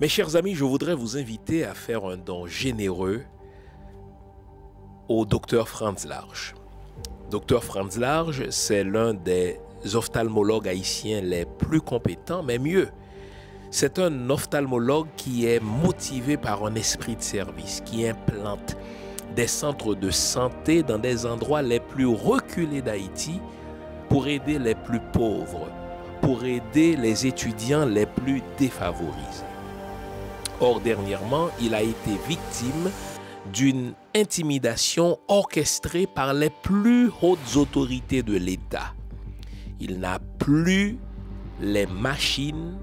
Mes chers amis, je voudrais vous inviter à faire un don généreux au docteur Franz Large. Docteur Franz Large, c'est l'un des ophtalmologues haïtiens les plus compétents, mais mieux, c'est un ophtalmologue qui est motivé par un esprit de service, qui implante des centres de santé dans des endroits les plus reculés d'Haïti pour aider les plus pauvres, pour aider les étudiants les plus défavorisés. Or, dernièrement, il a été victime d'une intimidation orchestrée par les plus hautes autorités de l'État. Il n'a plus les machines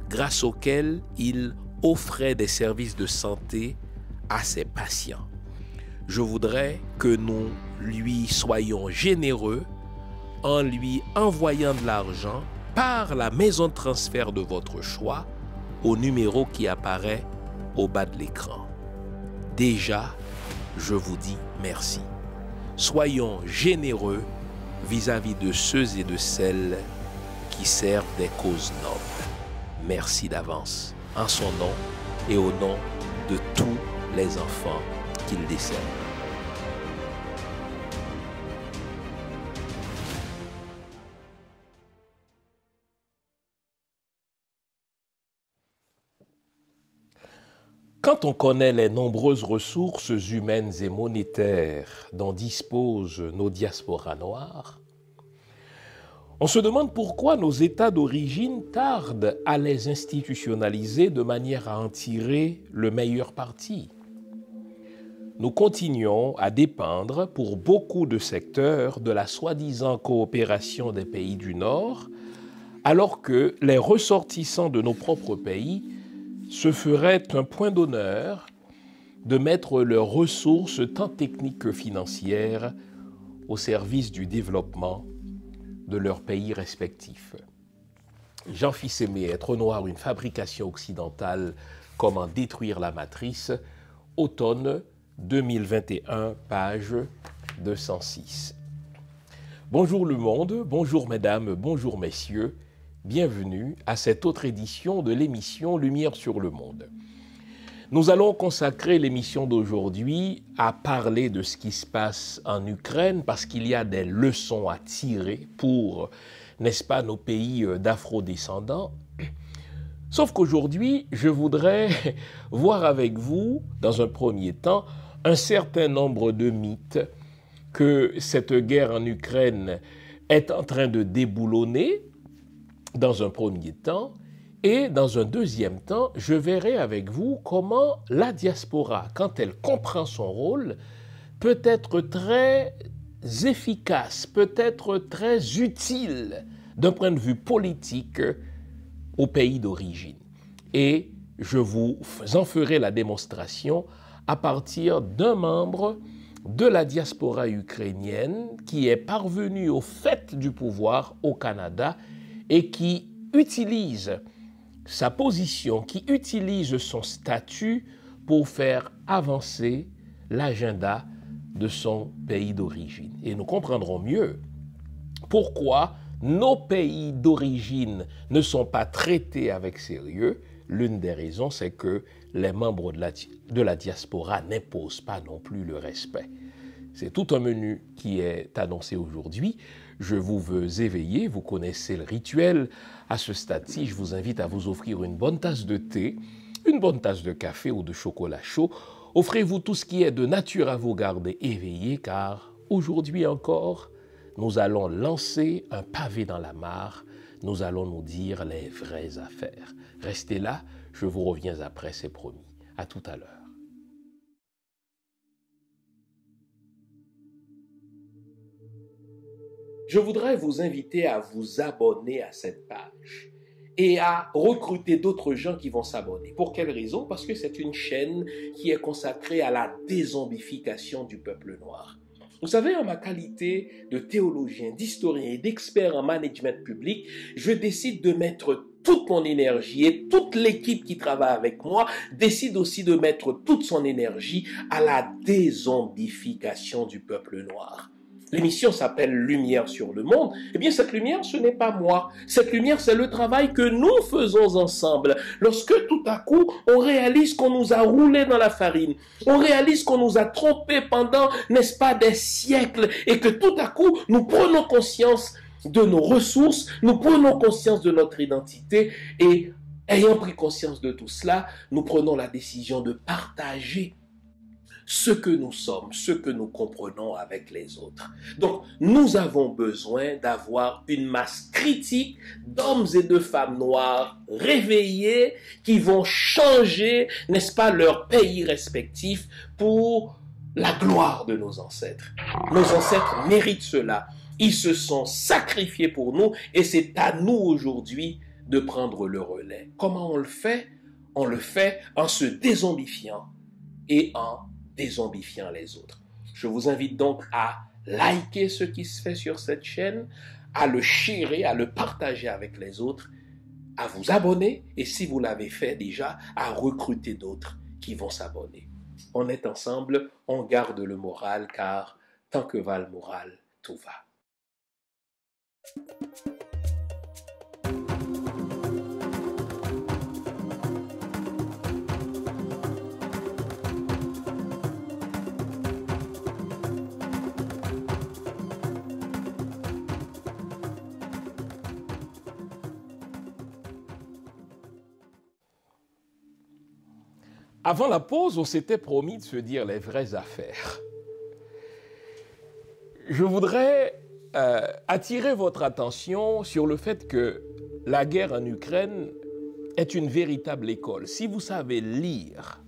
grâce auxquelles il offrait des services de santé à ses patients. Je voudrais que nous lui soyons généreux en lui envoyant de l'argent par la maison de transfert de votre choix au numéro qui apparaît au bas de l'écran. Déjà, je vous dis merci. Soyons généreux vis-à-vis de ceux et de celles qui servent des causes nobles. Merci d'avance, en son nom et au nom de tous les enfants qu'il dessert. Quand on connaît les nombreuses ressources humaines et monétaires dont disposent nos diasporas noires, on se demande pourquoi nos États d'origine tardent à les institutionnaliser de manière à en tirer le meilleur parti. Nous continuons à dépendre pour beaucoup de secteurs de la soi-disant coopération des pays du Nord, alors que les ressortissants de nos propres pays se ferait un point d'honneur de mettre leurs ressources tant techniques que financières au service du développement de leurs pays respectifs. Jean Fils-Aimé, Être noir, une fabrication occidentale, comment détruire la matrice, automne 2021, page 206. Bonjour le monde, bonjour mesdames, bonjour messieurs. Bienvenue à cette autre édition de l'émission Lumière sur le monde. Nous allons consacrer l'émission d'aujourd'hui à parler de ce qui se passe en Ukraine parce qu'il y a des leçons à tirer pour, n'est-ce pas, nos pays d'afro-descendants. Sauf qu'aujourd'hui, je voudrais voir avec vous, dans un premier temps, un certain nombre de mythes que cette guerre en Ukraine est en train de déboulonner, dans un premier temps, et dans un deuxième temps, je verrai avec vous comment la diaspora, quand elle comprend son rôle, peut être très efficace, peut être très utile d'un point de vue politique au pays d'origine. Et je vous en ferai la démonstration à partir d'un membre de la diaspora ukrainienne qui est parvenu au fait du pouvoir au Canada et qui utilise sa position, qui utilise son statut pour faire avancer l'agenda de son pays d'origine. Et nous comprendrons mieux pourquoi nos pays d'origine ne sont pas traités avec sérieux. L'une des raisons, c'est que les membres de la diaspora n'imposent pas non plus le respect. C'est tout un menu qui est annoncé aujourd'hui. Je vous veux éveiller, vous connaissez le rituel. À ce stade-ci, je vous invite à vous offrir une bonne tasse de thé, une bonne tasse de café ou de chocolat chaud. Offrez-vous tout ce qui est de nature à vous garder éveillé, car aujourd'hui encore, nous allons lancer un pavé dans la mare. Nous allons nous dire les vraies affaires. Restez là, je vous reviens après, c'est promis. À tout à l'heure. Je voudrais vous inviter à vous abonner à cette page et à recruter d'autres gens qui vont s'abonner. Pour quelle raison? Parce que c'est une chaîne qui est consacrée à la dézombification du peuple noir. Vous savez, en ma qualité de théologien, d'historien et d'expert en management public, je décide de mettre toute mon énergie et toute l'équipe qui travaille avec moi décide aussi de mettre toute son énergie à la dézombification du peuple noir. L'émission s'appelle Lumière sur le monde. Eh bien, cette lumière, ce n'est pas moi. Cette lumière, c'est le travail que nous faisons ensemble. Lorsque tout à coup, on réalise qu'on nous a roulé dans la farine, on réalise qu'on nous a trompés pendant, n'est-ce pas, des siècles, et que tout à coup, nous prenons conscience de nos ressources, nous prenons conscience de notre identité, et ayant pris conscience de tout cela, nous prenons la décision de partager ce que nous sommes, ce que nous comprenons avec les autres. Donc, nous avons besoin d'avoir une masse critique d'hommes et de femmes noirs réveillés qui vont changer, n'est-ce pas, leur pays respectif pour la gloire de nos ancêtres. Nos ancêtres méritent cela. Ils se sont sacrifiés pour nous et c'est à nous aujourd'hui de prendre le relais. Comment on le fait? On le fait en se dézombifiant et en dézombifiant les autres. Je vous invite donc à liker ce qui se fait sur cette chaîne, à le sharer, à le partager avec les autres, à vous abonner et si vous l'avez fait déjà, à recruter d'autres qui vont s'abonner. On est ensemble, on garde le moral car tant que va le moral, tout va. Avant la pause, on s'était promis de se dire les vraies affaires. Je voudrais attirer votre attention sur le fait que la guerre en Ukraine est une véritable école. Si vous savez lire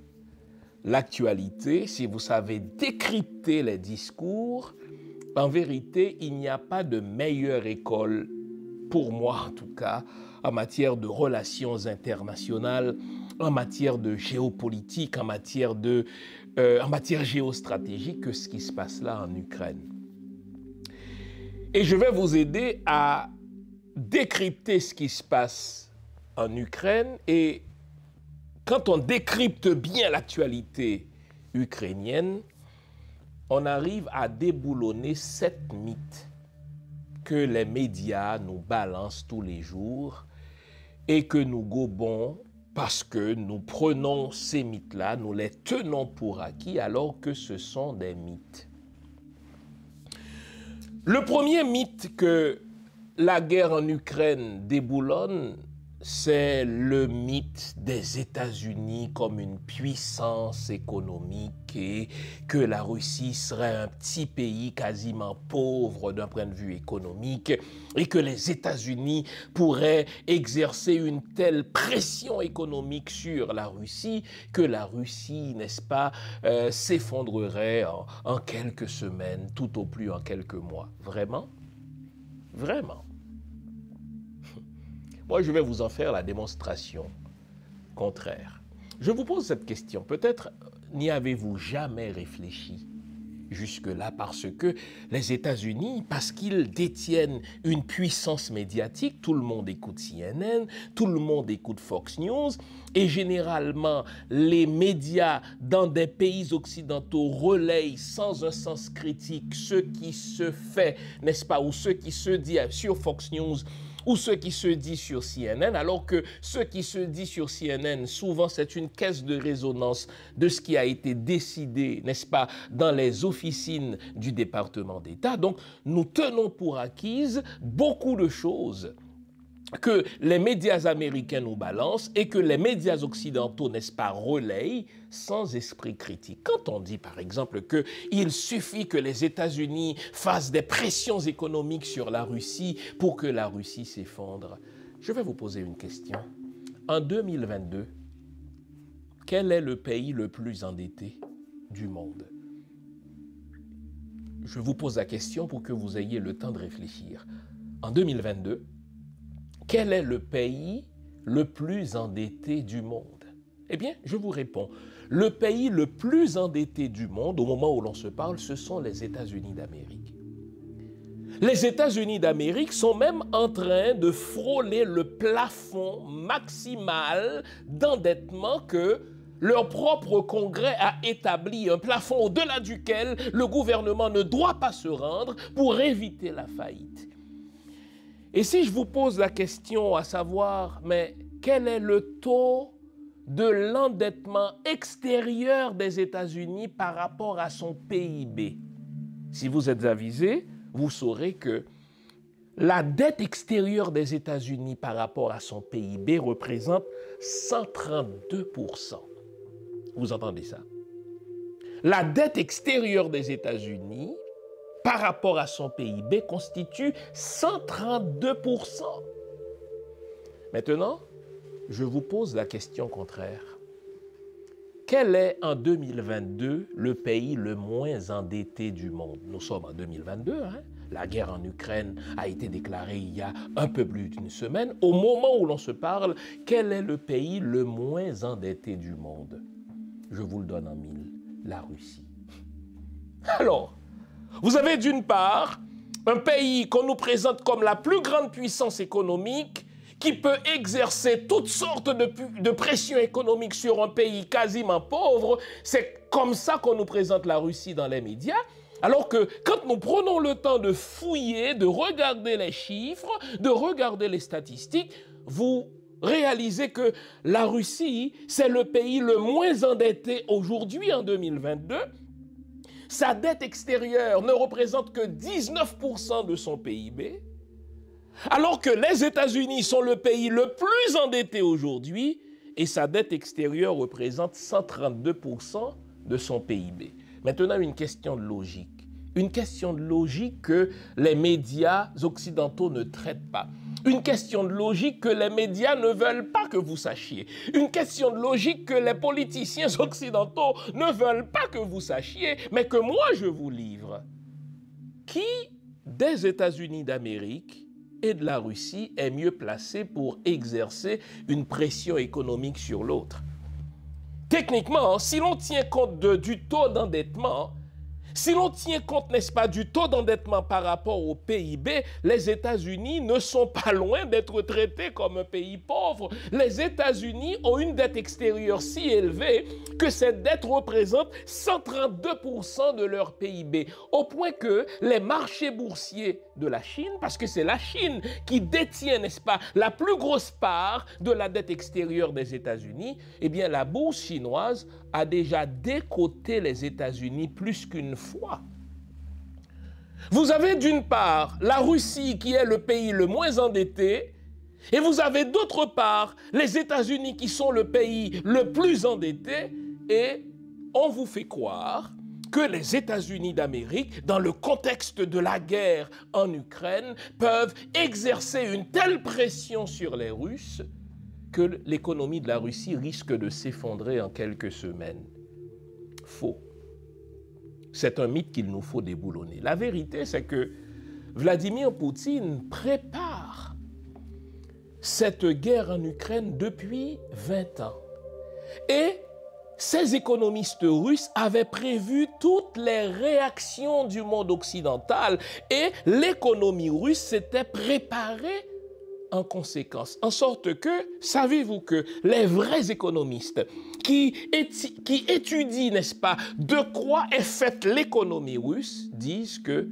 l'actualité, si vous savez décrypter les discours, en vérité, il n'y a pas de meilleure école, pour moi en tout cas, en matière de relations internationales, en matière de géopolitique, en matière géostratégique que ce qui se passe là en Ukraine. Et je vais vous aider à décrypter ce qui se passe en Ukraine. Et quand on décrypte bien l'actualité ukrainienne, on arrive à déboulonner 7 mythes que les médias nous balancent tous les jours et que nous gobons parce que nous prenons ces mythes-là, nous les tenons pour acquis alors que ce sont des mythes. Le premier mythe que la guerre en Ukraine déboulonne, c'est le mythe des États-Unis comme une puissance économique et que la Russie serait un petit pays quasiment pauvre d'un point de vue économique et que les États-Unis pourraient exercer une telle pression économique sur la Russie que la Russie, n'est-ce pas, s'effondrerait en quelques semaines, tout au plus en quelques mois. Vraiment? Vraiment? Moi, je vais vous en faire la démonstration contraire. Je vous pose cette question. Peut-être n'y avez-vous jamais réfléchi jusque-là parce que les États-Unis, parce qu'ils détiennent une puissance médiatique, tout le monde écoute CNN, tout le monde écoute Fox News, et généralement, les médias dans des pays occidentaux relayent sans un sens critique ce qui se fait, n'est-ce pas, ou ce qui se dit sur Fox News, ou ce qui se dit sur CNN, alors que ce qui se dit sur CNN, souvent c'est une caisse de résonance de ce qui a été décidé, n'est-ce pas, dans les officines du département d'État. Donc, nous tenons pour acquises beaucoup de choses que les médias américains nous balancent et que les médias occidentaux, n'est-ce pas, relayent sans esprit critique. Quand on dit, par exemple, qu'il suffit que les États-Unis fassent des pressions économiques sur la Russie pour que la Russie s'effondre, je vais vous poser une question. En 2022, quel est le pays le plus endetté du monde? Je vous pose la question pour que vous ayez le temps de réfléchir. En 2022, quel est le pays le plus endetté du monde? Eh bien, je vous réponds. le pays le plus endetté du monde, au moment où l'on se parle, ce sont les États-Unis d'Amérique. Les États-Unis d'Amérique sont même en train de frôler le plafond maximal d'endettement que leur propre Congrès a établi, un plafond au-delà duquel le gouvernement ne doit pas se rendre pour éviter la faillite. Et si je vous pose la question à savoir, mais quel est le taux de l'endettement extérieur des États-Unis par rapport à son PIB? Si vous êtes avisé, vous saurez que la dette extérieure des États-Unis par rapport à son PIB représente 132%. Vous entendez ça? La dette extérieure des États-Unis par rapport à son PIB constitue 132%. Maintenant, je vous pose la question contraire. Quel est en 2022 le pays le moins endetté du monde? Nous sommes en 2022, hein? La guerre en Ukraine a été déclarée il y a un peu plus d'une semaine. Au moment où l'on se parle, quel est le pays le moins endetté du monde? Je vous le donne en mille, la Russie. Alors, vous avez d'une part un pays qu'on nous présente comme la plus grande puissance économique qui peut exercer toutes sortes de pressions économiques sur un pays quasiment pauvre. C'est comme ça qu'on nous présente la Russie dans les médias. Alors que quand nous prenons le temps de fouiller, de regarder les chiffres, de regarder les statistiques, vous réalisez que la Russie, c'est le pays le moins endetté aujourd'hui en 2022. Sa dette extérieure ne représente que 19% de son PIB. Alors que les États-Unis sont le pays le plus endetté aujourd'hui et sa dette extérieure représente 132% de son PIB. Maintenant, une question de logique. Une question de logique que les médias occidentaux ne traitent pas. Une question de logique que les médias ne veulent pas que vous sachiez. Une question de logique que les politiciens occidentaux ne veulent pas que vous sachiez, mais que moi je vous livre. Qui des États-Unis d'Amérique et de la Russie est mieux placé pour exercer une pression économique sur l'autre? Techniquement, si l'on tient compte du taux d'endettement, si l'on tient compte, n'est-ce pas, du taux d'endettement par rapport au PIB, les États-Unis ne sont pas loin d'être traités comme un pays pauvre. Les États-Unis ont une dette extérieure si élevée que cette dette représente 132% de leur PIB, au point que les marchés boursiers de la Chine, parce que c'est la Chine qui détient, n'est-ce pas, la plus grosse part de la dette extérieure des États-Unis, eh bien la bourse chinoise a déjà décoté les États-Unis plus qu'une fois. Vous avez d'une part la Russie qui est le pays le moins endetté et vous avez d'autre part les États-Unis qui sont le pays le plus endetté et on vous fait croire que les États-Unis d'Amérique, dans le contexte de la guerre en Ukraine, peuvent exercer une telle pression sur les Russes que l'économie de la Russie risque de s'effondrer en quelques semaines. Faux. C'est un mythe qu'il nous faut déboulonner. La vérité, c'est que Vladimir Poutine prépare cette guerre en Ukraine depuis 20 ans. Et ces économistes russes avaient prévu toutes les réactions du monde occidental et l'économie russe s'était préparée en conséquence. En sorte que, savez-vous que les vrais économistes qui étudient, n'est-ce pas, de quoi est faite l'économie russe, disent que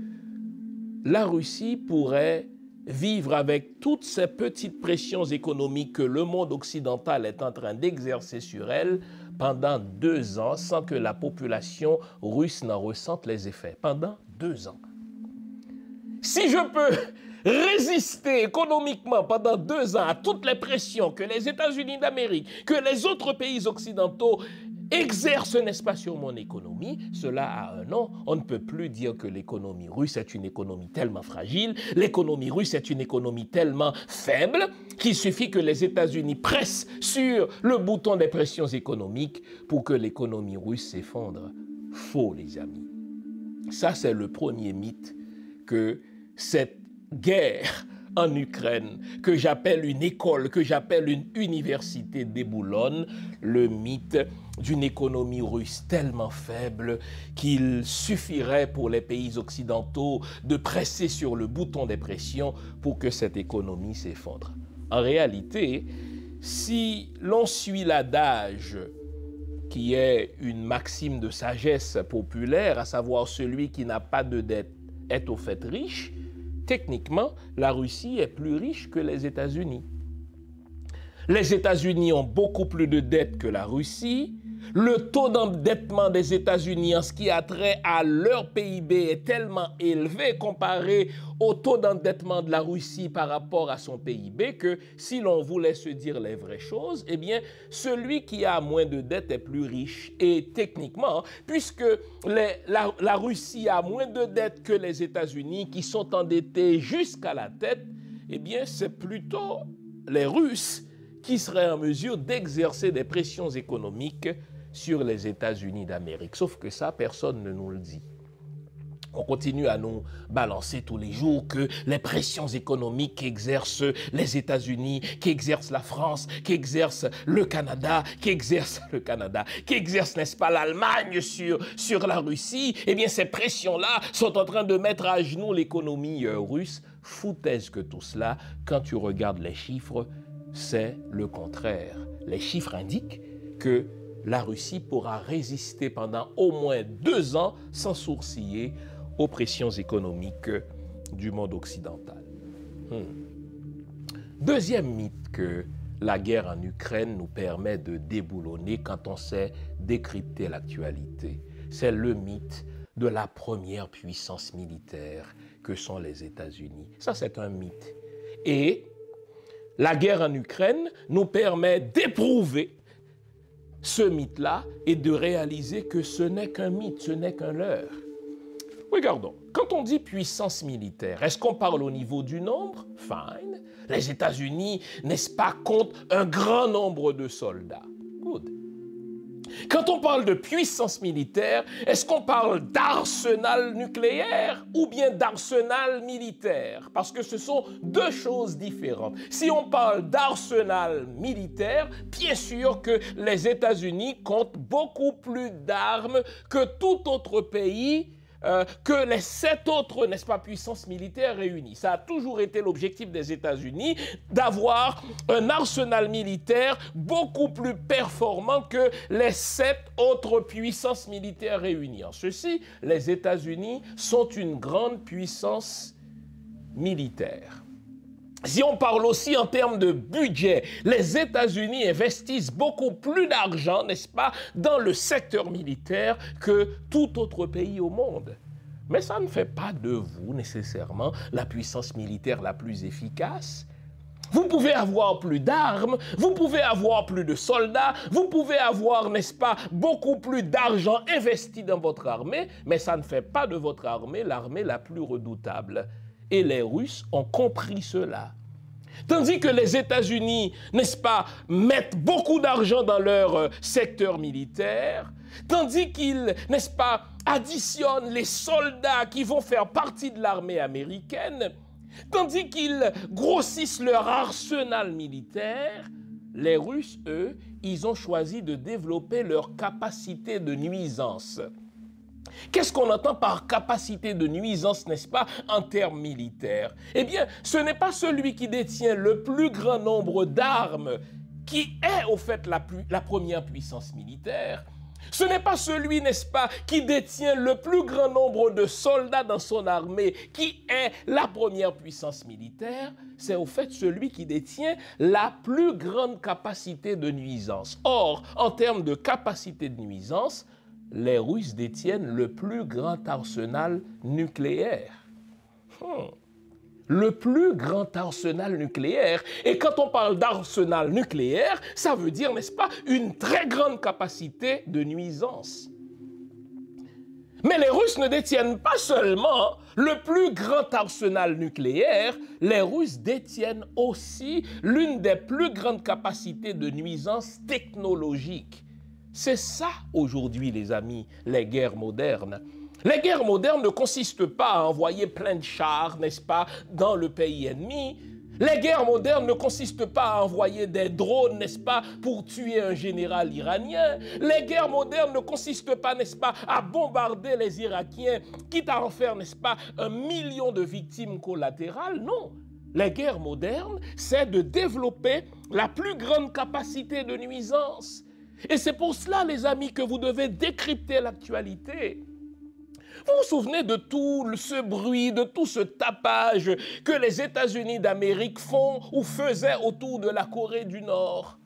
la Russie pourrait vivre avec toutes ces petites pressions économiques que le monde occidental est en train d'exercer sur elle pendant 2 ans sans que la population russe n'en ressente les effets. Pendant 2 ans. Si je peux résister économiquement pendant 2 ans à toutes les pressions que les États-Unis d'Amérique, que les autres pays occidentaux exercent, n'est-ce pas, sur mon économie, cela a un nom. On ne peut plus dire que l'économie russe est une économie tellement fragile, l'économie russe est une économie tellement faible qu'il suffit que les États-Unis pressent sur le bouton des pressions économiques pour que l'économie russe s'effondre. Faux, les amis. Ça, c'est le premier mythe que cette guerre en Ukraine, que j'appelle une école, que j'appelle une université déboulonne, le mythe d'une économie russe tellement faible qu'il suffirait pour les pays occidentaux de presser sur le bouton des pressions pour que cette économie s'effondre. En réalité, si l'on suit l'adage qui est une maxime de sagesse populaire, à savoir celui qui n'a pas de dette est au fait riche, techniquement, la Russie est plus riche que les États-Unis. Les États-Unis ont beaucoup plus de dettes que la Russie. Le taux d'endettement des États-Unis en ce qui a trait à leur PIB est tellement élevé comparé au taux d'endettement de la Russie par rapport à son PIB que si l'on voulait se dire les vraies choses, eh bien, celui qui a moins de dettes est plus riche. Et techniquement, puisque la Russie a moins de dettes que les États-Unis qui sont endettés jusqu'à la tête, eh bien, c'est plutôt les Russes qui seraient en mesure d'exercer des pressions économiques sur les États-Unis d'Amérique. Sauf que ça, personne ne nous le dit. On continue à nous balancer tous les jours que les pressions économiques qu'exercent les États-Unis, qu'exerce la France, qu'exerce le Canada, qu'exerce, n'est-ce pas, l'Allemagne sur la Russie, eh bien ces pressions-là sont en train de mettre à genoux l'économie russe. Foutaise que tout cela, quand tu regardes les chiffres, c'est le contraire. Les chiffres indiquent que la Russie pourra résister pendant au moins 2 ans sans sourciller aux pressions économiques du monde occidental. Deuxième mythe que la guerre en Ukraine nous permet de déboulonner quand on sait décrypter l'actualité, c'est le mythe de la première puissance militaire que sont les États-Unis. Ça, c'est un mythe. Et la guerre en Ukraine nous permet d'éprouver ce mythe-là et de réaliser que ce n'est qu'un mythe, ce n'est qu'un leurre. Regardons, quand on dit puissance militaire, est-ce qu'on parle au niveau du nombre? Fine. Les États-Unis, n'est-ce pas, comptent un grand nombre de soldats. Good. Quand on parle de puissance militaire, est-ce qu'on parle d'arsenal nucléaire ou bien d'arsenal militaire? Parce que ce sont deux choses différentes. Si on parle d'arsenal militaire, bien sûr que les États-Unis comptent beaucoup plus d'armes que tout autre pays, que les 7 autres, n'est-ce pas, puissances militaires réunies. Ça a toujours été l'objectif des États-Unis d'avoir un arsenal militaire beaucoup plus performant que les 7 autres puissances militaires réunies. En ceci, les États-Unis sont une grande puissance militaire. Si on parle aussi en termes de budget, les États-Unis investissent beaucoup plus d'argent, n'est-ce pas, dans le secteur militaire que tout autre pays au monde. Mais ça ne fait pas de vous nécessairement la puissance militaire la plus efficace. Vous pouvez avoir plus d'armes, vous pouvez avoir plus de soldats, vous pouvez avoir, n'est-ce pas, beaucoup plus d'argent investi dans votre armée, mais ça ne fait pas de votre armée l'armée la plus redoutable. Et les Russes ont compris cela. Tandis que les États-Unis, n'est-ce pas, mettent beaucoup d'argent dans leur secteur militaire, tandis qu'ils, n'est-ce pas, additionnent les soldats qui vont faire partie de l'armée américaine, tandis qu'ils grossissent leur arsenal militaire, les Russes, eux, ils ont choisi de développer leur capacité de nuisance. Qu'est-ce qu'on entend par capacité de nuisance, n'est-ce pas, en termes militaires? Eh bien, ce n'est pas celui qui détient le plus grand nombre d'armes qui est, au fait, la première puissance militaire. Ce n'est pas celui, n'est-ce pas, qui détient le plus grand nombre de soldats dans son armée qui est la première puissance militaire. C'est, au fait, celui qui détient la plus grande capacité de nuisance. Or, en termes de capacité de nuisance, les Russes détiennent le plus grand arsenal nucléaire. Le plus grand arsenal nucléaire. Et quand on parle d'arsenal nucléaire, ça veut dire, n'est-ce pas, une très grande capacité de nuisance. Mais les Russes ne détiennent pas seulement le plus grand arsenal nucléaire, les Russes détiennent aussi l'une des plus grandes capacités de nuisance technologique. C'est ça aujourd'hui, les amis, les guerres modernes. Les guerres modernes ne consistent pas à envoyer plein de chars, n'est-ce pas, dans le pays ennemi. Les guerres modernes ne consistent pas à envoyer des drones, n'est-ce pas, pour tuer un général iranien. Les guerres modernes ne consistent pas, n'est-ce pas, à bombarder les Irakiens, quitte à en faire, n'est-ce pas, 1 million de victimes collatérales. Non. Les guerres modernes, c'est de développer la plus grande capacité de nuisance. Et c'est pour cela, les amis, que vous devez décrypter l'actualité. Vous vous souvenez de tout ce bruit, de tout ce tapage que les États-Unis d'Amérique font ou faisaient autour de la Corée du Nord?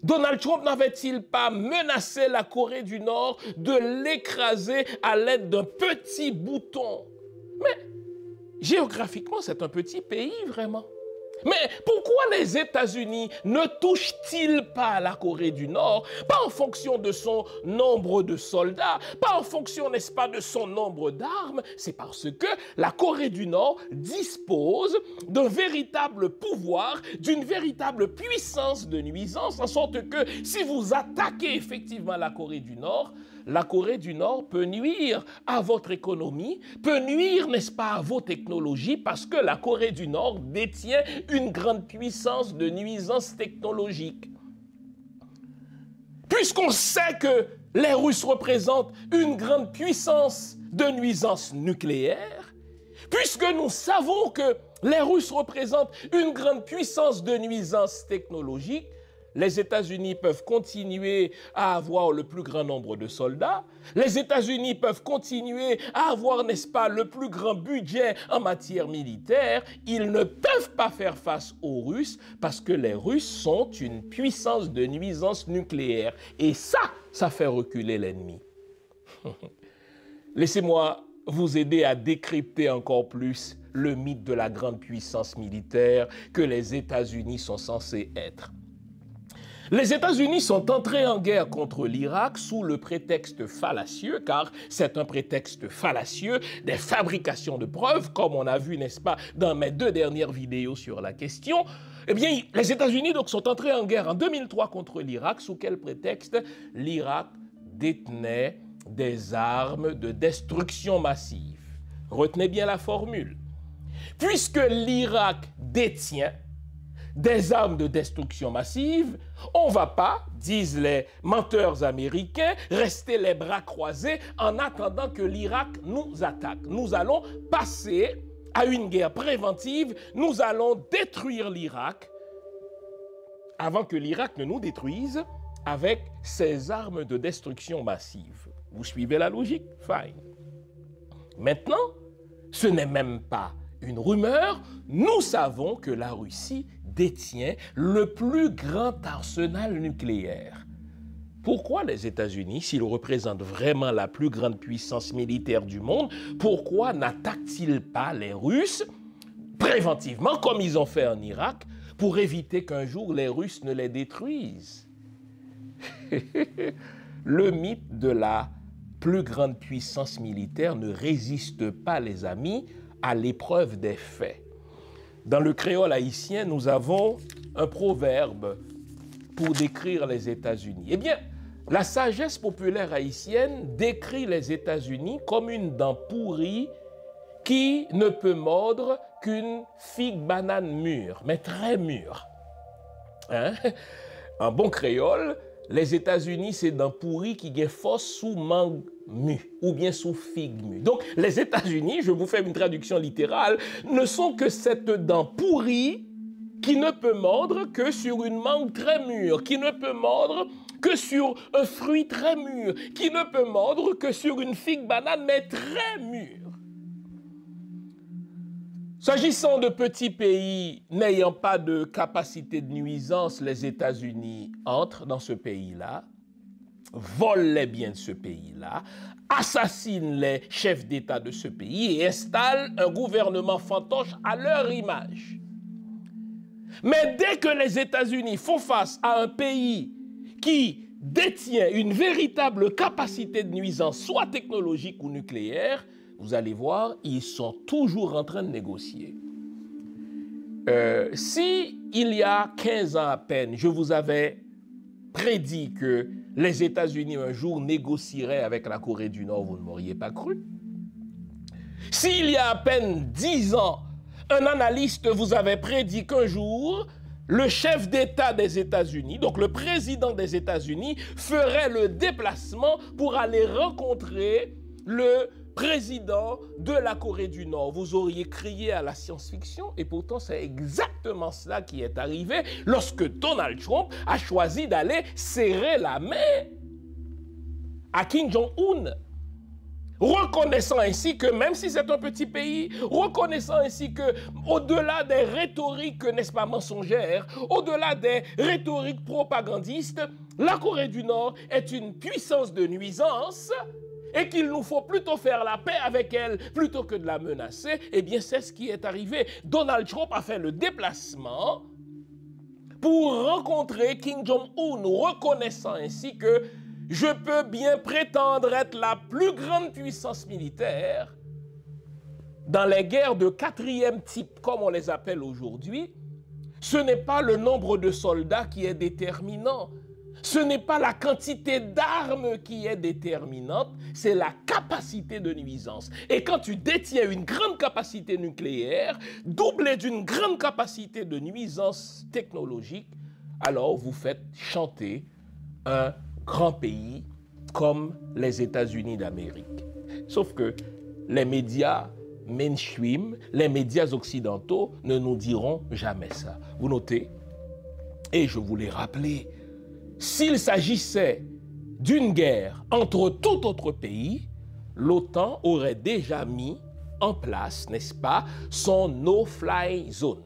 Donald Trump n'avait-il pas menacé la Corée du Nord de l'écraser à l'aide d'un petit bouton? Mais géographiquement, c'est un petit pays, vraiment. Mais pourquoi les États-Unis ne touchent-ils pas la Corée du Nord? Pas en fonction de son nombre de soldats, pas en fonction, n'est-ce pas, de son nombre d'armes. C'est parce que la Corée du Nord dispose d'un véritable pouvoir, d'une véritable puissance de nuisance, en sorte que si vous attaquez effectivement la Corée du Nord peut nuire à votre économie, peut nuire, n'est-ce pas, à vos technologies, parce que la Corée du Nord détient une grande puissance de nuisance technologique. Puisqu'on sait que les Russes représentent une grande puissance de nuisance nucléaire, puisque nous savons que les Russes représentent une grande puissance de nuisance technologique, les États-Unis peuvent continuer à avoir le plus grand nombre de soldats. Les États-Unis peuvent continuer à avoir, n'est-ce pas, le plus grand budget en matière militaire. Ils ne peuvent pas faire face aux Russes parce que les Russes sont une puissance de nuisance nucléaire. Et ça fait reculer l'ennemi. Laissez-moi vous aider à décrypter encore plus le mythe de la grande puissance militaire que les États-Unis sont censés être. Les États-Unis sont entrés en guerre contre l'Irak sous le prétexte fallacieux, car c'est un prétexte fallacieux, des fabrications de preuves, comme on a vu, n'est-ce pas, dans mes 2 dernières vidéos sur la question. Eh bien, les États-Unis donc sont entrés en guerre en 2003 contre l'Irak. Sous quel prétexte? L'Irak détenait des armes de destruction massive. Retenez bien la formule. Puisque l'Irak détient des armes de destruction massive, on ne va pas, disent les menteurs américains, rester les bras croisés en attendant que l'Irak nous attaque. Nous allons passer à une guerre préventive, nous allons détruire l'Irak avant que l'Irak ne nous détruise avec ses armes de destruction massive. Vous suivez la logique? Fine. Maintenant, ce n'est même pas une rumeur, nous savons que la Russie détient le plus grand arsenal nucléaire. Pourquoi les États-Unis, s'ils représentent vraiment la plus grande puissance militaire du monde, pourquoi n'attaquent-ils pas les Russes préventivement, comme ils ont fait en Irak, pour éviter qu'un jour les Russes ne les détruisent? Le mythe de la plus grande puissance militaire ne résiste pas, les amis, à l'épreuve des faits. Dans le créole haïtien, nous avons un proverbe pour décrire les États-Unis. Eh bien, la sagesse populaire haïtienne décrit les États-Unis comme une dent pourrie qui ne peut mordre qu'une figue banane mûre, mais très mûre. Hein? En bon créole, les États-Unis, c'est dent pourrie qui est force sous mangue mûre ou bien sous figue mûre. Donc, les États-Unis, je vous fais une traduction littérale, ne sont que cette dent pourrie qui ne peut mordre que sur une mangue très mûre, qui ne peut mordre que sur un fruit très mûr, qui ne peut mordre que sur une figue banane, mais très mûre. S'agissant de petits pays n'ayant pas de capacité de nuisance, les États-Unis entrent dans ce pays-là, volent les biens de ce pays-là, assassinent les chefs d'État de ce pays et installent un gouvernement fantoche à leur image. Mais dès que les États-Unis font face à un pays qui détient une véritable capacité de nuisance, soit technologique ou nucléaire, vous allez voir, ils sont toujours en train de négocier. Si il y a 15 ans à peine, je vous avais prédit que les États-Unis un jour négocieraient avec la Corée du Nord, vous ne m'auriez pas cru. S'il y a à peine 10 ans, un analyste vous avait prédit qu'un jour, le chef d'État des États-Unis, donc le président des États-Unis, ferait le déplacement pour aller rencontrer le président de la Corée du Nord. Vous auriez crié à la science-fiction et pourtant c'est exactement cela qui est arrivé lorsque Donald Trump a choisi d'aller serrer la main à Kim Jong-un. Reconnaissant ainsi que, même si c'est un petit pays, reconnaissant ainsi que, au-delà des rhétoriques, n'est-ce pas, mensongères, au-delà des rhétoriques propagandistes, la Corée du Nord est une puissance de nuisance et qu'il nous faut plutôt faire la paix avec elle plutôt que de la menacer, eh bien c'est ce qui est arrivé. Donald Trump a fait le déplacement pour rencontrer Kim Jong-un, reconnaissant ainsi que je peux bien prétendre être la plus grande puissance militaire dans les guerres de quatrième type, comme on les appelle aujourd'hui. Ce n'est pas le nombre de soldats qui est déterminant. Ce n'est pas la quantité d'armes qui est déterminante, c'est la capacité de nuisance. Et quand tu détiens une grande capacité nucléaire, doublée d'une grande capacité de nuisance technologique, alors vous faites chanter un grand pays comme les États-Unis d'Amérique. Sauf que les médias mainstream, les médias occidentaux ne nous diront jamais ça. Vous notez? Et je vous l'ai rappelé, s'il s'agissait d'une guerre entre tout autre pays, l'OTAN aurait déjà mis en place, n'est-ce pas, son no-fly zone.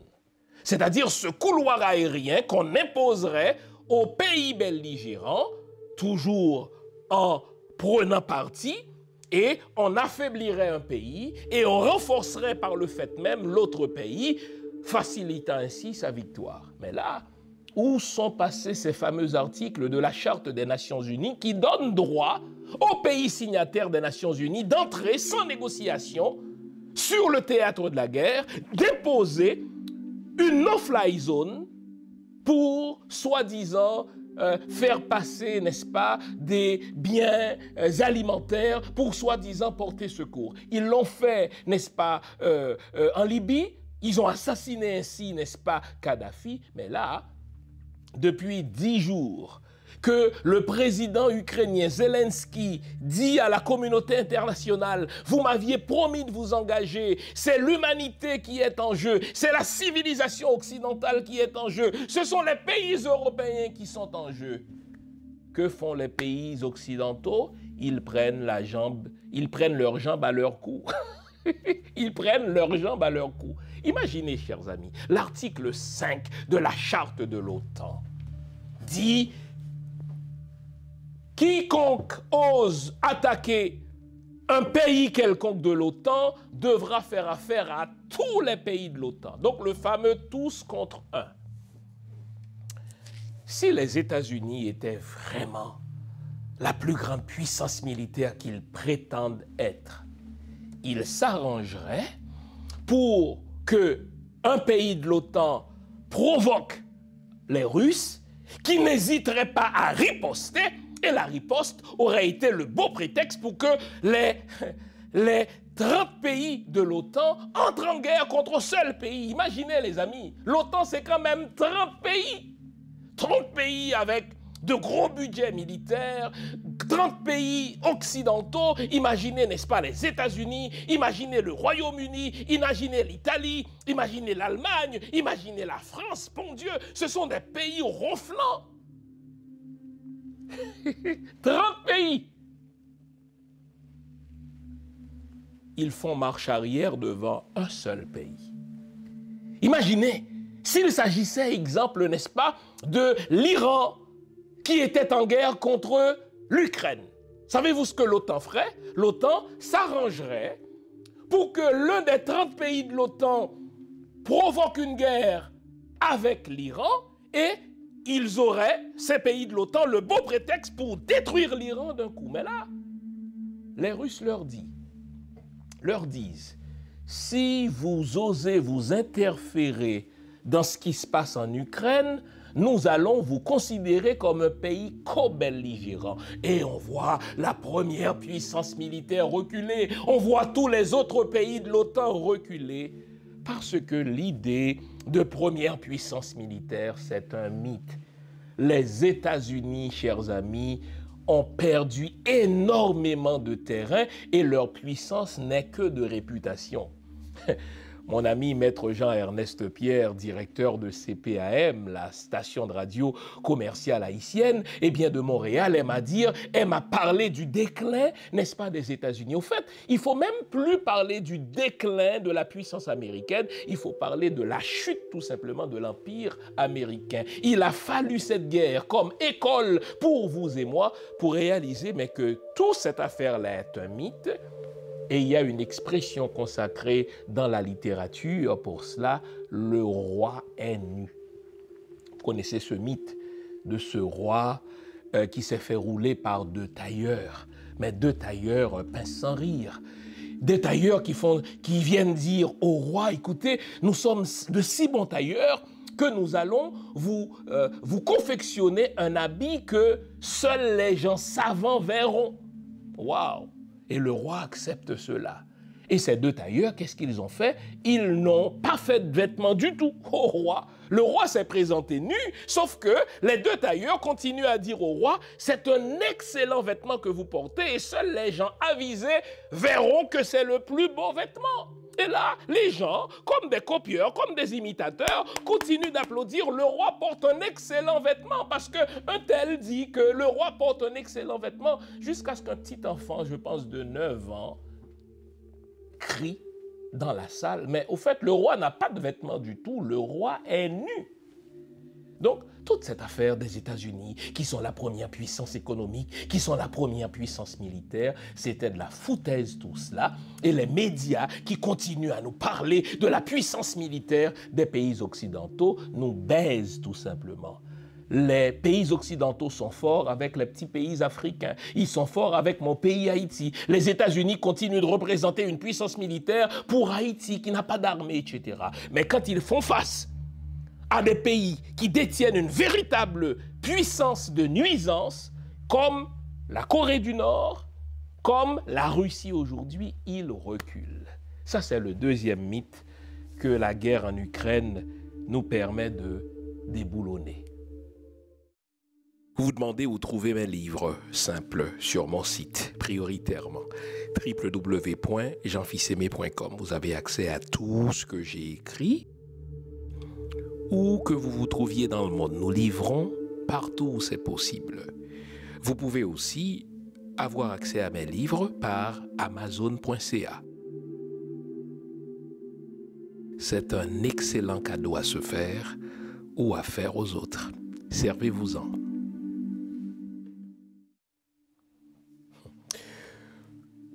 C'est-à-dire ce couloir aérien qu'on imposerait aux pays belligérants, toujours en prenant parti, et on affaiblirait un pays et on renforcerait par le fait même l'autre pays, facilitant ainsi sa victoire. Mais là, où sont passés ces fameux articles de la Charte des Nations Unies qui donnent droit aux pays signataires des Nations Unies d'entrer sans négociation sur le théâtre de la guerre, d'imposer une no-fly zone pour, soi-disant, faire passer, n'est-ce pas, des biens alimentaires pour, soi-disant, porter secours. Ils l'ont fait, n'est-ce pas, en Libye. Ils ont assassiné ainsi, n'est-ce pas, Kadhafi. Mais là, depuis 10 jours, que le président ukrainien Zelensky dit à la communauté internationale, vous m'aviez promis de vous engager, c'est l'humanité qui est en jeu, c'est la civilisation occidentale qui est en jeu, ce sont les pays européens qui sont en jeu. Que font les pays occidentaux? Ils prennent leurs jambes à leur cou. Ils prennent leurs jambes à leur cou. Imaginez, chers amis, l'article 5 de la charte de l'OTAN dit: quiconque ose attaquer un pays quelconque de l'OTAN devra faire affaire à tous les pays de l'OTAN. Donc le fameux tous contre un. Si les États-Unis étaient vraiment la plus grande puissance militaire qu'ils prétendent être, ils s'arrangeraient pour que un pays de l'OTAN provoque les Russes, qui n'hésiteraient pas à riposter, et la riposte aurait été le beau prétexte pour que les 30 pays de l'OTAN entrent en guerre contre un seul pays. Imaginez les amis, l'OTAN c'est quand même 30 pays. 30 pays avec de gros budgets militaires, 30 pays occidentaux, imaginez, n'est-ce pas, les États-Unis, imaginez le Royaume-Uni, imaginez l'Italie, imaginez l'Allemagne, imaginez la France, bon Dieu, ce sont des pays ronflants. 30 pays. Ils font marche arrière devant un seul pays. Imaginez, s'il s'agissait, exemple, n'est-ce pas, de l'Iran qui était en guerre contre l'Ukraine. Savez-vous ce que l'OTAN ferait? L'OTAN s'arrangerait pour que l'un des 30 pays de l'OTAN provoque une guerre avec l'Iran et ils auraient, ces pays de l'OTAN, le beau prétexte pour détruire l'Iran d'un coup. Mais là, les Russes leur disent, si vous osez vous interférer dans ce qui se passe en Ukraine, nous allons vous considérer comme un pays co-belligérant. Et on voit la première puissance militaire reculer, on voit tous les autres pays de l'OTAN reculer, parce que l'idée de première puissance militaire, c'est un mythe. Les États-Unis, chers amis, ont perdu énormément de terrain et leur puissance n'est que de réputation. Mon ami Maître Jean-Ernest Pierre, directeur de CPAM, la station de radio commerciale haïtienne, eh bien de Montréal, elle m'a parlé du déclin, n'est-ce pas, des États-Unis. Au fait, il faut même plus parler du déclin de la puissance américaine, il faut parler de la chute tout simplement de l'Empire américain. Il a fallu cette guerre comme école pour vous et moi pour réaliser mais que toute cette affaire-là est un mythe. Et il y a une expression consacrée dans la littérature pour cela, le roi est nu. Vous connaissez ce mythe de ce roi qui s'est fait rouler par deux tailleurs, mais deux tailleurs pincent sans rire. Des tailleurs qui viennent dire au roi, écoutez, nous sommes de si bons tailleurs que nous allons vous confectionner un habit que seuls les gens savants verront. Waouh! Et le roi accepte cela. Et ces deux tailleurs, qu'est-ce qu'ils ont fait? Ils n'ont pas fait de vêtements du tout au roi. Le roi s'est présenté nu, sauf que les deux tailleurs continuent à dire au roi, c'est un excellent vêtement que vous portez et seuls les gens avisés verront que c'est le plus beau vêtement. Et là, les gens, comme des copieurs, comme des imitateurs, continuent d'applaudir. Le roi porte un excellent vêtement parce qu'un tel dit que le roi porte un excellent vêtement jusqu'à ce qu'un petit enfant, je pense de 9 ans, crie dans la salle. Mais au fait, le roi n'a pas de vêtements du tout. Le roi est nu. Donc, toute cette affaire des États-Unis, qui sont la première puissance économique, qui sont la première puissance militaire, c'était de la foutaise tout cela. Et les médias qui continuent à nous parler de la puissance militaire des pays occidentaux nous baisent tout simplement. Les pays occidentaux sont forts avec les petits pays africains. Ils sont forts avec mon pays Haïti. Les États-Unis continuent de représenter une puissance militaire pour Haïti qui n'a pas d'armée, etc. Mais quand ils font face à des pays qui détiennent une véritable puissance de nuisance, comme la Corée du Nord, comme la Russie aujourd'hui, ils reculent. Ça, c'est le deuxième mythe que la guerre en Ukraine nous permet de déboulonner. Vous vous demandez où trouver mes livres? Simple, sur mon site, prioritairement, www.jeanfils-aimé.com. Vous avez accès à tout ce que j'ai écrit. Où que vous vous trouviez dans le monde, nous livrons partout où c'est possible. Vous pouvez aussi avoir accès à mes livres par Amazon.ca. C'est un excellent cadeau à se faire ou à faire aux autres. Servez-vous-en.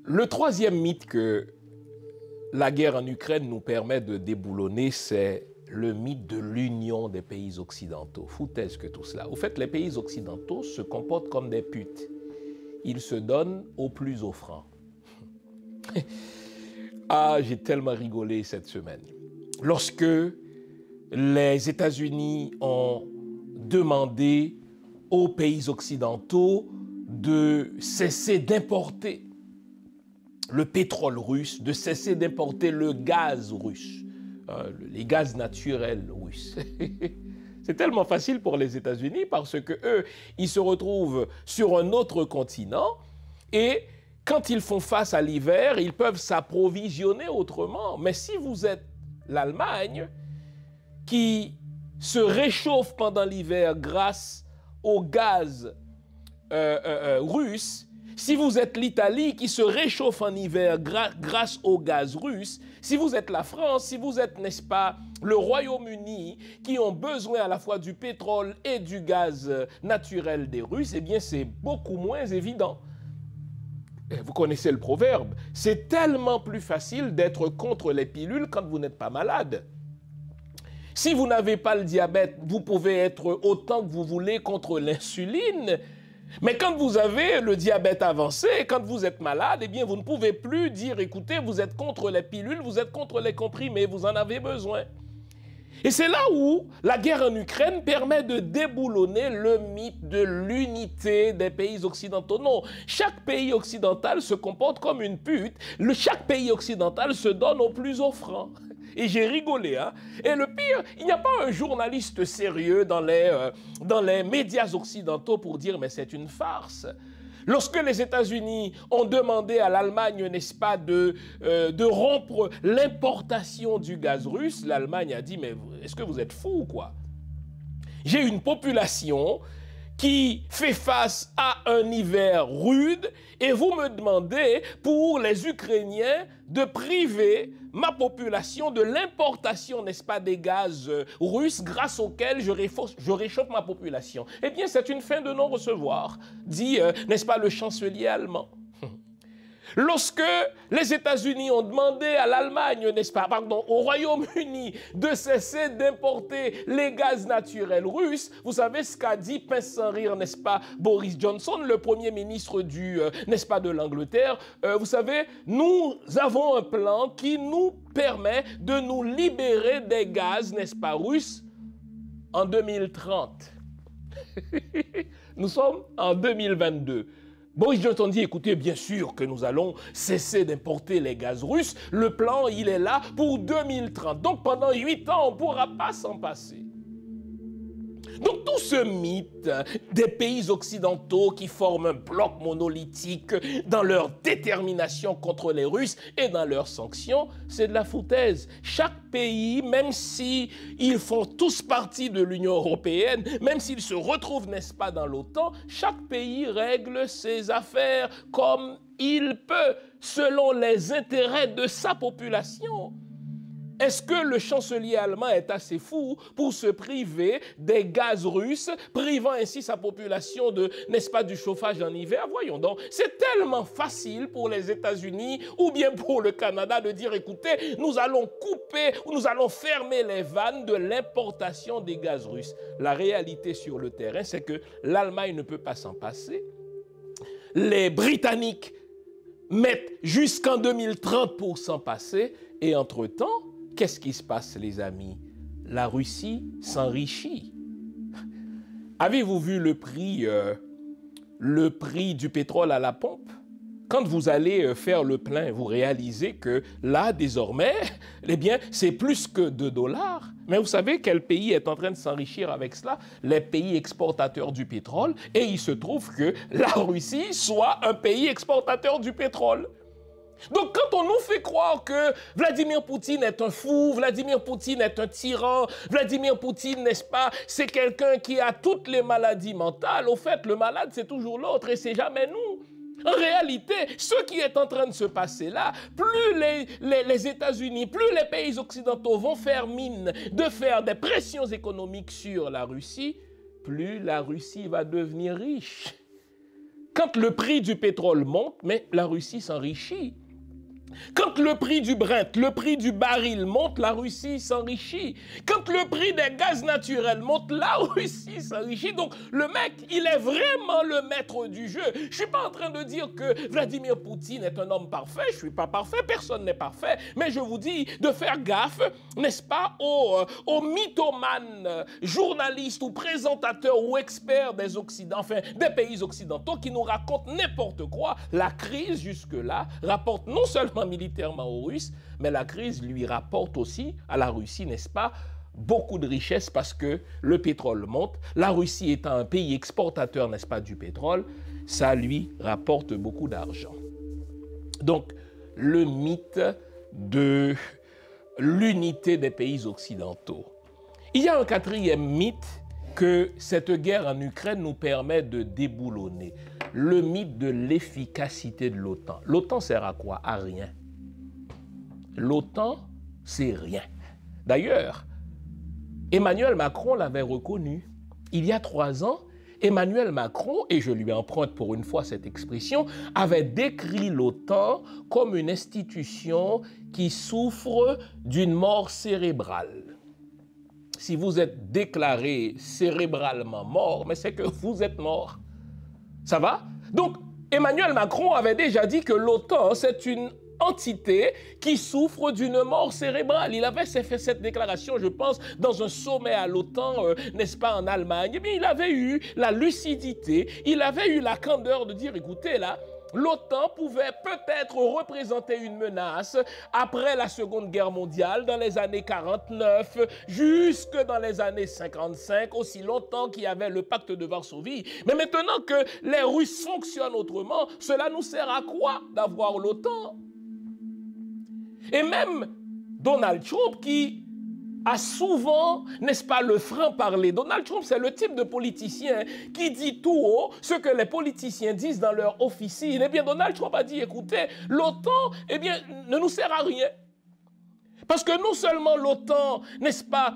Le troisième mythe que la guerre en Ukraine nous permet de déboulonner, c'est le mythe de l'union des pays occidentaux. Foutaise que tout cela. Au fait, les pays occidentaux se comportent comme des putes. Ils se donnent au plus offrant. Ah, j'ai tellement rigolé cette semaine. Lorsque les États-Unis ont demandé aux pays occidentaux de cesser d'importer le pétrole russe, de cesser d'importer le gaz russe, les gaz naturels russes. C'est tellement facile pour les États-Unis parce que eux, ils se retrouvent sur un autre continent et quand ils font face à l'hiver, ils peuvent s'approvisionner autrement. Mais si vous êtes l'Allemagne qui se réchauffe pendant l'hiver grâce au gaz russe, si vous êtes l'Italie qui se réchauffe en hiver grâce au gaz russe, si vous êtes la France, si vous êtes, n'est-ce pas, le Royaume-Uni, qui ont besoin à la fois du pétrole et du gaz naturel des Russes, eh bien c'est beaucoup moins évident. Vous connaissez le proverbe, c'est tellement plus facile d'être contre les pilules quand vous n'êtes pas malade. Si vous n'avez pas le diabète, vous pouvez être autant que vous voulez contre l'insuline. Mais quand vous avez le diabète avancé, quand vous êtes malade, eh bien vous ne pouvez plus dire, écoutez, vous êtes contre les pilules, vous êtes contre les comprimés, vous en avez besoin. Et c'est là où la guerre en Ukraine permet de déboulonner le mythe de l'unité des pays occidentaux. Non, chaque pays occidental se comporte comme une pute. Chaque pays occidental se donne au plus offrant. Et j'ai rigolé, hein. Et le pire, il n'y a pas un journaliste sérieux dans les médias occidentaux pour dire « mais c'est une farce ». Lorsque les États-Unis ont demandé à l'Allemagne, n'est-ce pas, de rompre l'importation du gaz russe, l'Allemagne a dit « mais est-ce que vous êtes fous ou quoi ?» J'ai une population qui fait face à un hiver rude et vous me demandez pour les Ukrainiens de priver ma population de l'importation, n'est-ce pas, des gaz russes grâce auxquels je réchauffe ma population. Eh bien, c'est une fin de non-recevoir, dit, n'est-ce pas, le chancelier allemand. Lorsque les États-Unis ont demandé à l'Allemagne, n'est-ce pas, pardon, au Royaume-Uni de cesser d'importer les gaz naturels russes, vous savez ce qu'a dit, pince sans rire, n'est-ce pas, Boris Johnson, le premier ministre n'est-ce pas, de l'Angleterre. Vous savez, nous avons un plan qui nous permet de nous libérer des gaz, n'est-ce pas, russes en 2030. Nous sommes en 2022. Boris Johnson dit, écoutez, bien sûr que nous allons cesser d'importer les gaz russes. Le plan, il est là pour 2030. Donc, pendant 8 ans, on ne pourra pas s'en passer. Donc, tout ce mythe des pays occidentaux qui forment un bloc monolithique dans leur détermination contre les Russes et dans leurs sanctions, c'est de la foutaise. Chaque pays, même s'ils font tous partie de l'Union européenne, même s'ils se retrouvent, n'est-ce pas, dans l'OTAN, chaque pays règle ses affaires comme il peut, selon les intérêts de sa population. Est-ce que le chancelier allemand est assez fou pour se priver des gaz russes, privant ainsi sa population de, n'est-ce pas, du chauffage en hiver? Voyons donc, c'est tellement facile pour les États-Unis ou bien pour le Canada de dire, écoutez, nous allons couper ou nous allons fermer les vannes de l'importation des gaz russes. La réalité sur le terrain, c'est que l'Allemagne ne peut pas s'en passer. Les Britanniques mettent jusqu'en 2030 pour s'en passer et entre-temps, qu'est-ce qui se passe, les amis? La Russie s'enrichit. Avez-vous vu le prix du pétrole à la pompe? Quand vous allez faire le plein, vous réalisez que là, désormais, eh bien, c'est plus que 2 $. Mais vous savez quel pays est en train de s'enrichir avec cela? Les pays exportateurs du pétrole. Et il se trouve que la Russie soit un pays exportateur du pétrole. Donc, quand on nous fait croire que Vladimir Poutine est un fou, Vladimir Poutine est un tyran, Vladimir Poutine, n'est-ce pas, c'est quelqu'un qui a toutes les maladies mentales, au fait, le malade, c'est toujours l'autre et c'est jamais nous. En réalité, ce qui est en train de se passer là, plus les États-Unis, plus les pays occidentaux vont faire mine de faire des pressions économiques sur la Russie, plus la Russie va devenir riche. Quand le prix du pétrole monte, mais la Russie s'enrichit. Quand le prix du Brent, le prix du baril monte, la Russie s'enrichit. Quand le prix des gaz naturels monte, la Russie s'enrichit. Donc le mec, il est vraiment le maître du jeu. Je ne suis pas en train de dire que Vladimir Poutine est un homme parfait. Je ne suis pas parfait, personne n'est parfait. Mais je vous dis de faire gaffe, n'est-ce pas, aux mythomanes, journalistes ou présentateurs ou experts des pays occidentaux qui nous racontent n'importe quoi. La crise jusque-là rapporte non seulement militairement aux Russes, mais la crise lui rapporte aussi à la Russie, n'est-ce pas, beaucoup de richesses parce que le pétrole monte. La Russie étant un pays exportateur, n'est-ce pas, du pétrole, ça lui rapporte beaucoup d'argent. Donc, le mythe de l'unité des pays occidentaux. Il y a un quatrième mythe que cette guerre en Ukraine nous permet de déboulonner. Le mythe de l'efficacité de l'OTAN. L'OTAN sert à quoi? À rien. L'OTAN, c'est rien. D'ailleurs, Emmanuel Macron l'avait reconnu. Il y a 3 ans, Emmanuel Macron, et je lui emprunte pour une fois cette expression, avait décrit l'OTAN comme une institution qui souffre d'une mort cérébrale. Si vous êtes déclaré cérébralement mort, mais c'est que vous êtes mort. Ça va? Donc, Emmanuel Macron avait déjà dit que l'OTAN, c'est une entité qui souffre d'une mort cérébrale. Il avait fait cette déclaration, je pense, dans un sommet à l'OTAN, n'est-ce pas, en Allemagne. Eh bien, il avait eu la lucidité, il avait eu la candeur de dire, écoutez, là, l'OTAN pouvait peut-être représenter une menace après la Seconde Guerre mondiale, dans les années 49, jusque dans les années 55, aussi longtemps qu'il y avait le pacte de Varsovie. Mais maintenant que les Russes fonctionnent autrement, cela nous sert à quoi d'avoir l'OTAN? Et même Donald Trump qui a souvent, n'est-ce pas, le franc-parler. Donald Trump, c'est le type de politicien qui dit tout haut ce que les politiciens disent dans leur officine. Eh bien, Donald Trump a dit, écoutez, l'OTAN, eh bien, ne nous sert à rien. Parce que non seulement l'OTAN, n'est-ce pas,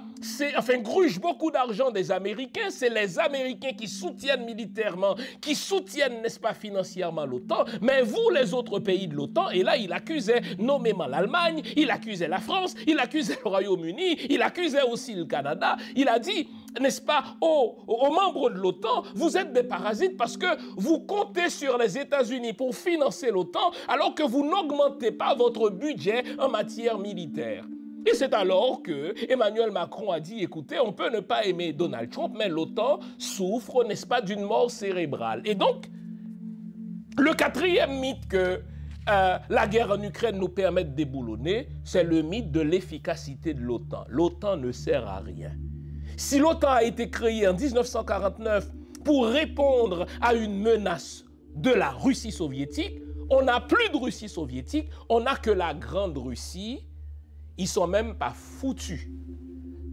gruge beaucoup d'argent des Américains, c'est les Américains qui soutiennent militairement, qui soutiennent, n'est-ce pas, financièrement l'OTAN, mais vous, les autres pays de l'OTAN, et là, il accusait nommément l'Allemagne, il accusait la France, il accusait le Royaume-Uni, il accusait aussi le Canada, il a dit, n'est-ce pas, aux membres de l'OTAN, vous êtes des parasites parce que vous comptez sur les États-Unis pour financer l'OTAN alors que vous n'augmentez pas votre budget en matière militaire. Et c'est alors que Emmanuel Macron a dit, écoutez, on peut ne pas aimer Donald Trump, mais l'OTAN souffre, n'est-ce pas, d'une mort cérébrale. Et donc, le quatrième mythe que la guerre en Ukraine nous permet de déboulonner, c'est le mythe de l'efficacité de l'OTAN. L'OTAN ne sert à rien. Si l'OTAN a été créée en 1949 pour répondre à une menace de la Russie soviétique, on n'a plus de Russie soviétique, on n'a que la Grande Russie. Ils ne sont même pas foutus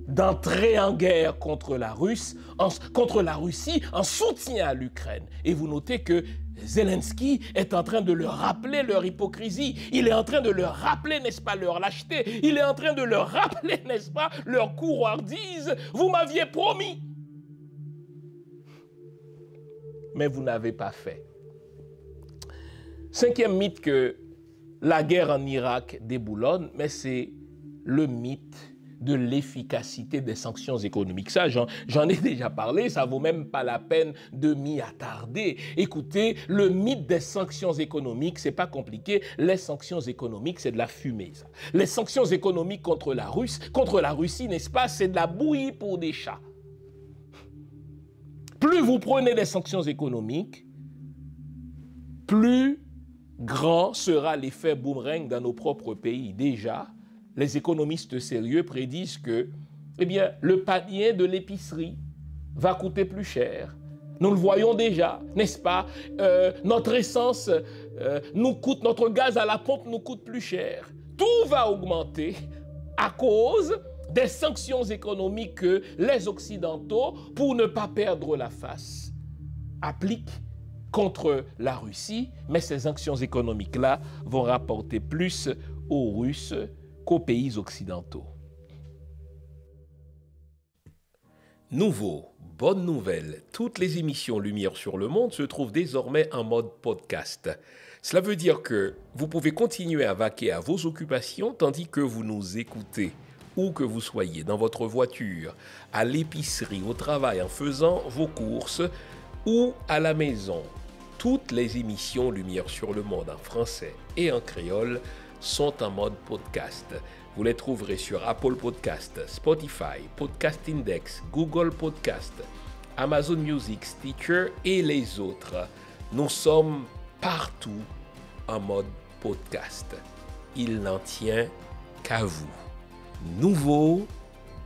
d'entrer en guerre contre la Russie en soutien à l'Ukraine. Et vous notez que Zelensky est en train de leur rappeler leur hypocrisie. Il est en train de leur rappeler, n'est-ce pas, leur lâcheté. Il est en train de leur rappeler, n'est-ce pas, leur couardise. Vous m'aviez promis. Mais vous n'avez pas fait. Cinquième mythe que la guerre en Irak déboulonne, mais c'est le mythe de l'efficacité des sanctions économiques. Ça, j'en ai déjà parlé, ça vaut même pas la peine de m'y attarder. Écoutez, le mythe des sanctions économiques, c'est pas compliqué. Les sanctions économiques, c'est de la fumée, ça. Les sanctions économiques contre la Russie, n'est-ce pas, c'est de la bouillie pour des chats. Plus vous prenez des sanctions économiques, plus grand sera l'effet boomerang dans nos propres pays. Déjà, les économistes sérieux prédisent que, eh bien, le panier de l'épicerie va coûter plus cher. Nous le voyons déjà, n'est-ce pas? Notre essence notre gaz à la pompe nous coûte plus cher. Tout va augmenter à cause des sanctions économiques que les Occidentaux, pour ne pas perdre la face, appliquent contre la Russie. Mais ces sanctions économiques-là vont rapporter plus aux Russes qu'aux pays occidentaux. Nouveau, bonne nouvelle, toutes les émissions Lumière sur le Monde se trouvent désormais en mode podcast. Cela veut dire que vous pouvez continuer à vaquer à vos occupations tandis que vous nous écoutez, où que vous soyez, dans votre voiture, à l'épicerie, au travail, en faisant vos courses ou à la maison. Toutes les émissions Lumière sur le Monde en français et en créole sont en mode podcast. Vous les trouverez sur Apple Podcast, Spotify, Podcast Index, Google Podcast, Amazon Music, Stitcher et les autres. Nous sommes partout en mode podcast. Il n'en tient qu'à vous. Nouveau,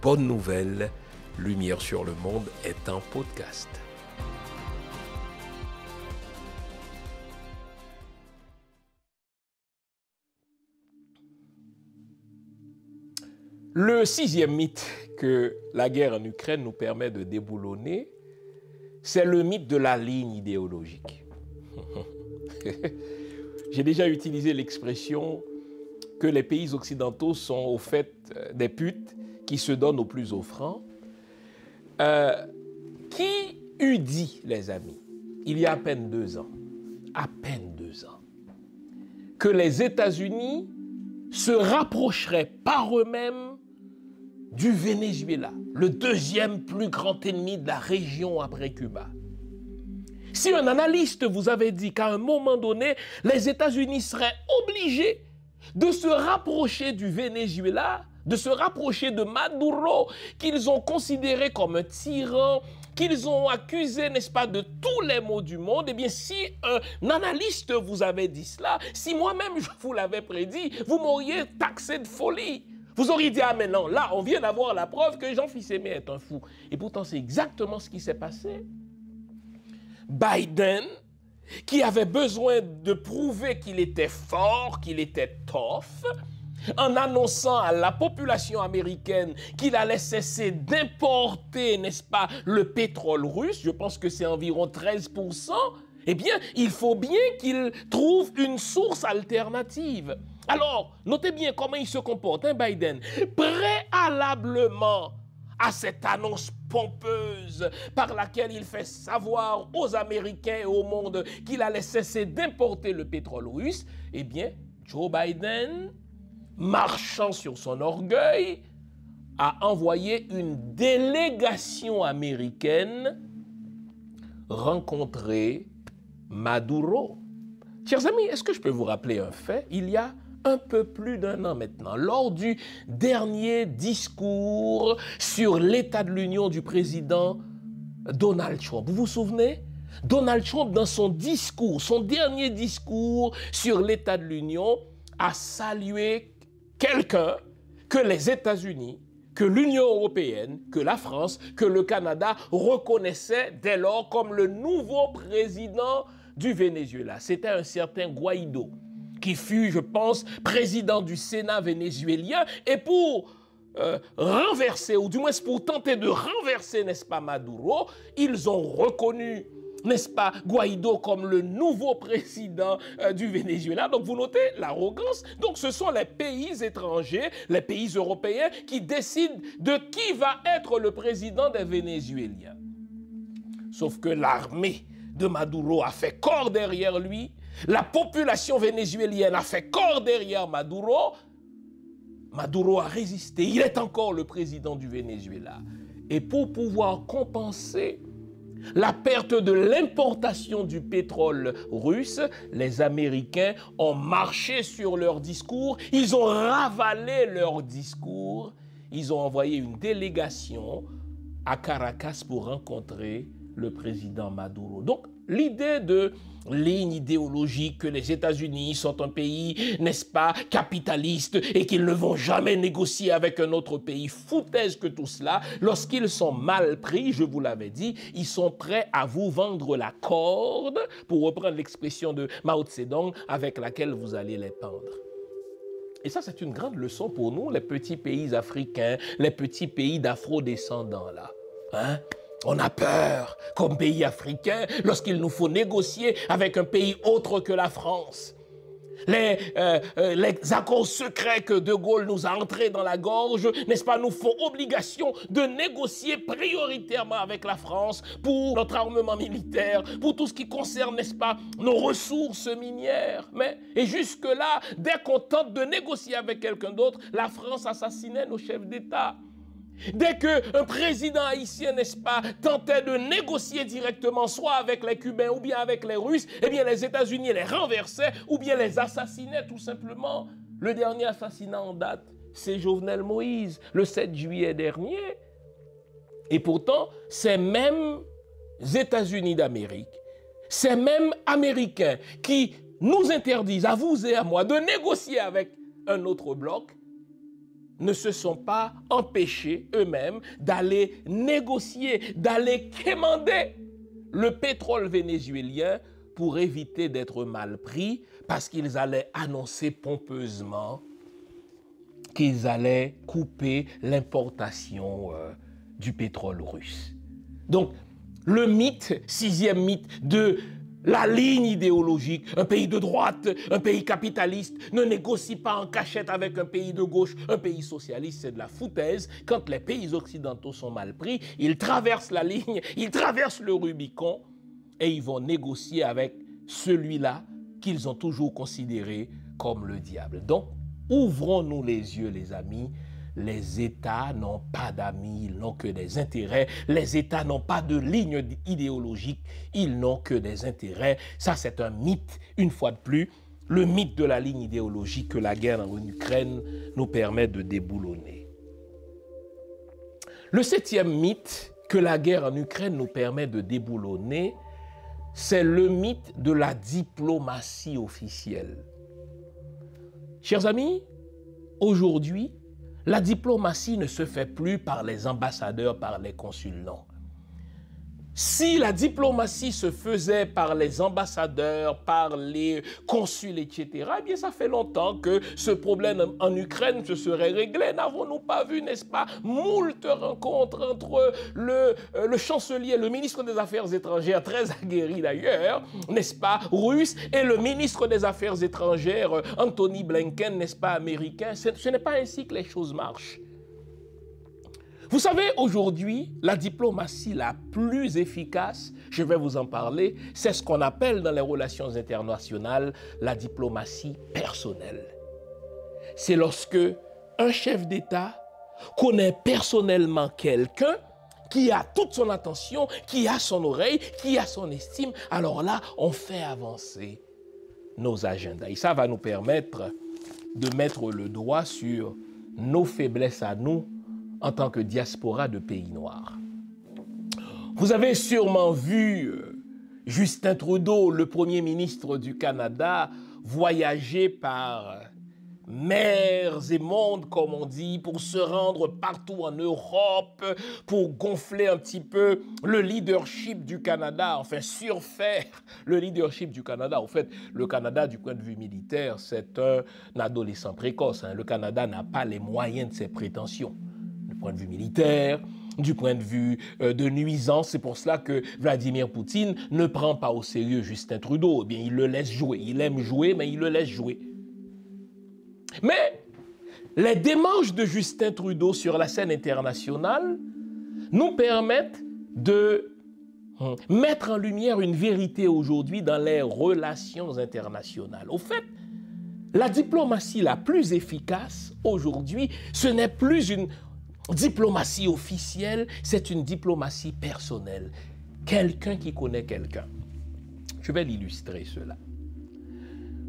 bonne nouvelle, Lumière sur le Monde est en podcast. Le sixième mythe que la guerre en Ukraine nous permet de déboulonner, c'est le mythe de la ligne idéologique. J'ai déjà utilisé l'expression que les pays occidentaux sont au fait des putes qui se donnent au plus offrant. Qui eût dit, les amis, il y a à peine 2 ans, que les États-Unis se rapprocheraient par eux-mêmes du Venezuela, le deuxième plus grand ennemi de la région après Cuba. Si un analyste vous avait dit qu'à un moment donné, les États-Unis seraient obligés de se rapprocher du Venezuela, de se rapprocher de Maduro, qu'ils ont considéré comme un tyran, qu'ils ont accusé, n'est-ce pas, de tous les maux du monde. Eh bien, si un analyste vous avait dit cela, si moi-même je vous l'avais prédit, vous m'auriez taxé de folie. Vous auriez dit, ah mais non, là, on vient d'avoir la preuve que Jean-Fils Aimé est un fou. Et pourtant, c'est exactement ce qui s'est passé. Biden, qui avait besoin de prouver qu'il était fort, qu'il était tough, en annonçant à la population américaine qu'il allait cesser d'importer, n'est-ce pas, le pétrole russe, je pense que c'est environ 13%, eh bien, il faut bien qu'il trouve une source alternative. Alors, notez bien comment il se comporte, hein, Biden. Préalablement à cette annonce pompeuse par laquelle il fait savoir aux Américains et au monde qu'il allait cesser d'importer le pétrole russe, eh bien, Joe Biden, marchant sur son orgueil, a envoyé une délégation américaine rencontrer Maduro. Chers amis, est-ce que je peux vous rappeler un fait? Il y a un peu plus d'un an maintenant, lors du dernier discours sur l'état de l'Union du président Donald Trump. Vous vous souvenez? Donald Trump, dans son discours, son dernier discours sur l'état de l'Union, a salué quelqu'un que les États-Unis, que l'Union européenne, que la France, que le Canada reconnaissaient dès lors comme le nouveau président du Venezuela. C'était un certain Guaido, qui fut, je pense, président du Sénat vénézuélien, et pour renverser, ou du moins pour tenter de renverser, n'est-ce pas, Maduro, ils ont reconnu, n'est-ce pas, Guaido comme le nouveau président du Venezuela. Donc vous notez l'arrogance. Donc ce sont les pays étrangers, les pays européens qui décident de qui va être le président des Vénézuéliens. Sauf que l'armée de Maduro a fait corps derrière lui. La population vénézuélienne a fait corps derrière Maduro. Maduro a résisté. Il est encore le président du Venezuela. Et pour pouvoir compenser la perte de l'importation du pétrole russe, les Américains ont marché sur leur discours. Ils ont ravalé leur discours. Ils ont envoyé une délégation à Caracas pour rencontrer le président Maduro. Donc, l'idée de ligne idéologique que les États-Unis sont un pays, n'est-ce pas, capitaliste et qu'ils ne vont jamais négocier avec un autre pays, foutaise que tout cela, lorsqu'ils sont mal pris, je vous l'avais dit, ils sont prêts à vous vendre la corde, pour reprendre l'expression de Mao Tse-Tung, avec laquelle vous allez les pendre. Et ça, c'est une grande leçon pour nous, les petits pays africains, les petits pays d'afro-descendants, là. Hein? On a peur, comme pays africain, lorsqu'il nous faut négocier avec un pays autre que la France. Les accords secrets que De Gaulle nous a entrés dans la gorge, n'est-ce pas, nous font obligation de négocier prioritairement avec la France pour notre armement militaire, pour tout ce qui concerne, n'est-ce pas, nos ressources minières. Et jusque-là, dès qu'on tente de négocier avec quelqu'un d'autre, la France assassinait nos chefs d'État. Dès qu'un président haïtien, n'est-ce pas, tentait de négocier directement, soit avec les Cubains ou bien avec les Russes, eh bien les États-Unis les renversaient ou bien les assassinaient tout simplement. Le dernier assassinat en date, c'est Jovenel Moïse, le 7 juillet dernier. Et pourtant, ces mêmes États-Unis d'Amérique, ces mêmes Américains qui nous interdisent, à vous et à moi, de négocier avec un autre bloc, ne se sont pas empêchés eux-mêmes d'aller négocier, d'aller quémander le pétrole vénézuélien pour éviter d'être mal pris, parce qu'ils allaient annoncer pompeusement qu'ils allaient couper l'importation du pétrole russe. Donc, le mythe, sixième mythe de la ligne idéologique, un pays de droite, un pays capitaliste, ne négocie pas en cachette avec un pays de gauche, un pays socialiste, c'est de la foutaise. Quand les pays occidentaux sont mal pris, ils traversent la ligne, ils traversent le Rubicon et ils vont négocier avec celui-là qu'ils ont toujours considéré comme le diable. Donc, ouvrons-nous les yeux, les amis. Les États n'ont pas d'amis, ils n'ont que des intérêts. Les États n'ont pas de ligne idéologique, ils n'ont que des intérêts. Ça, c'est un mythe, une fois de plus. le mythe de la ligne idéologique que la guerre en Ukraine nous permet de déboulonner. Le 7e mythe que la guerre en Ukraine nous permet de déboulonner, c'est le mythe de la diplomatie officielle. Chers amis, aujourd'hui, la diplomatie ne se fait plus par les ambassadeurs, par les consulants. Si la diplomatie se faisait par les ambassadeurs, par les consuls, etc., eh bien, ça fait longtemps que ce problème en Ukraine se serait réglé. N'avons-nous pas vu, n'est-ce pas, moult rencontres entre le chancelier, le ministre des Affaires étrangères, très aguerri d'ailleurs, n'est-ce pas, russe, et le ministre des Affaires étrangères, Anthony Blinken, n'est-ce pas, américain. Ce n'est pas ainsi que les choses marchent. Vous savez, aujourd'hui, la diplomatie la plus efficace, je vais vous en parler, c'est ce qu'on appelle dans les relations internationales la diplomatie personnelle. C'est lorsque un chef d'État connaît personnellement quelqu'un qui a toute son attention, qui a son oreille, qui a son estime, alors là, on fait avancer nos agendas. Et ça va nous permettre de mettre le doigt sur nos faiblesses à nous, en tant que diaspora de pays noirs. Vous avez sûrement vu Justin Trudeau, le Premier ministre du Canada, voyager par mers et mondes, comme on dit, pour se rendre partout en Europe, pour gonfler un petit peu le leadership du Canada, enfin surfaire le leadership du Canada. En fait, le Canada, du point de vue militaire, c'est un adolescent précoce. Le Canada n'a pas les moyens de ses prétentions. Du point de vue militaire, du point de vue de nuisance. C'est pour cela que Vladimir Poutine ne prend pas au sérieux Justin Trudeau. Eh bien, il le laisse jouer. Il aime jouer, mais il le laisse jouer. Mais les démarches de Justin Trudeau sur la scène internationale nous permettent de mettre en lumière une vérité aujourd'hui dans les relations internationales. Au fait, la diplomatie la plus efficace aujourd'hui, ce n'est plus une diplomatie officielle, c'est une diplomatie personnelle. Quelqu'un qui connaît quelqu'un. Je vais l'illustrer cela.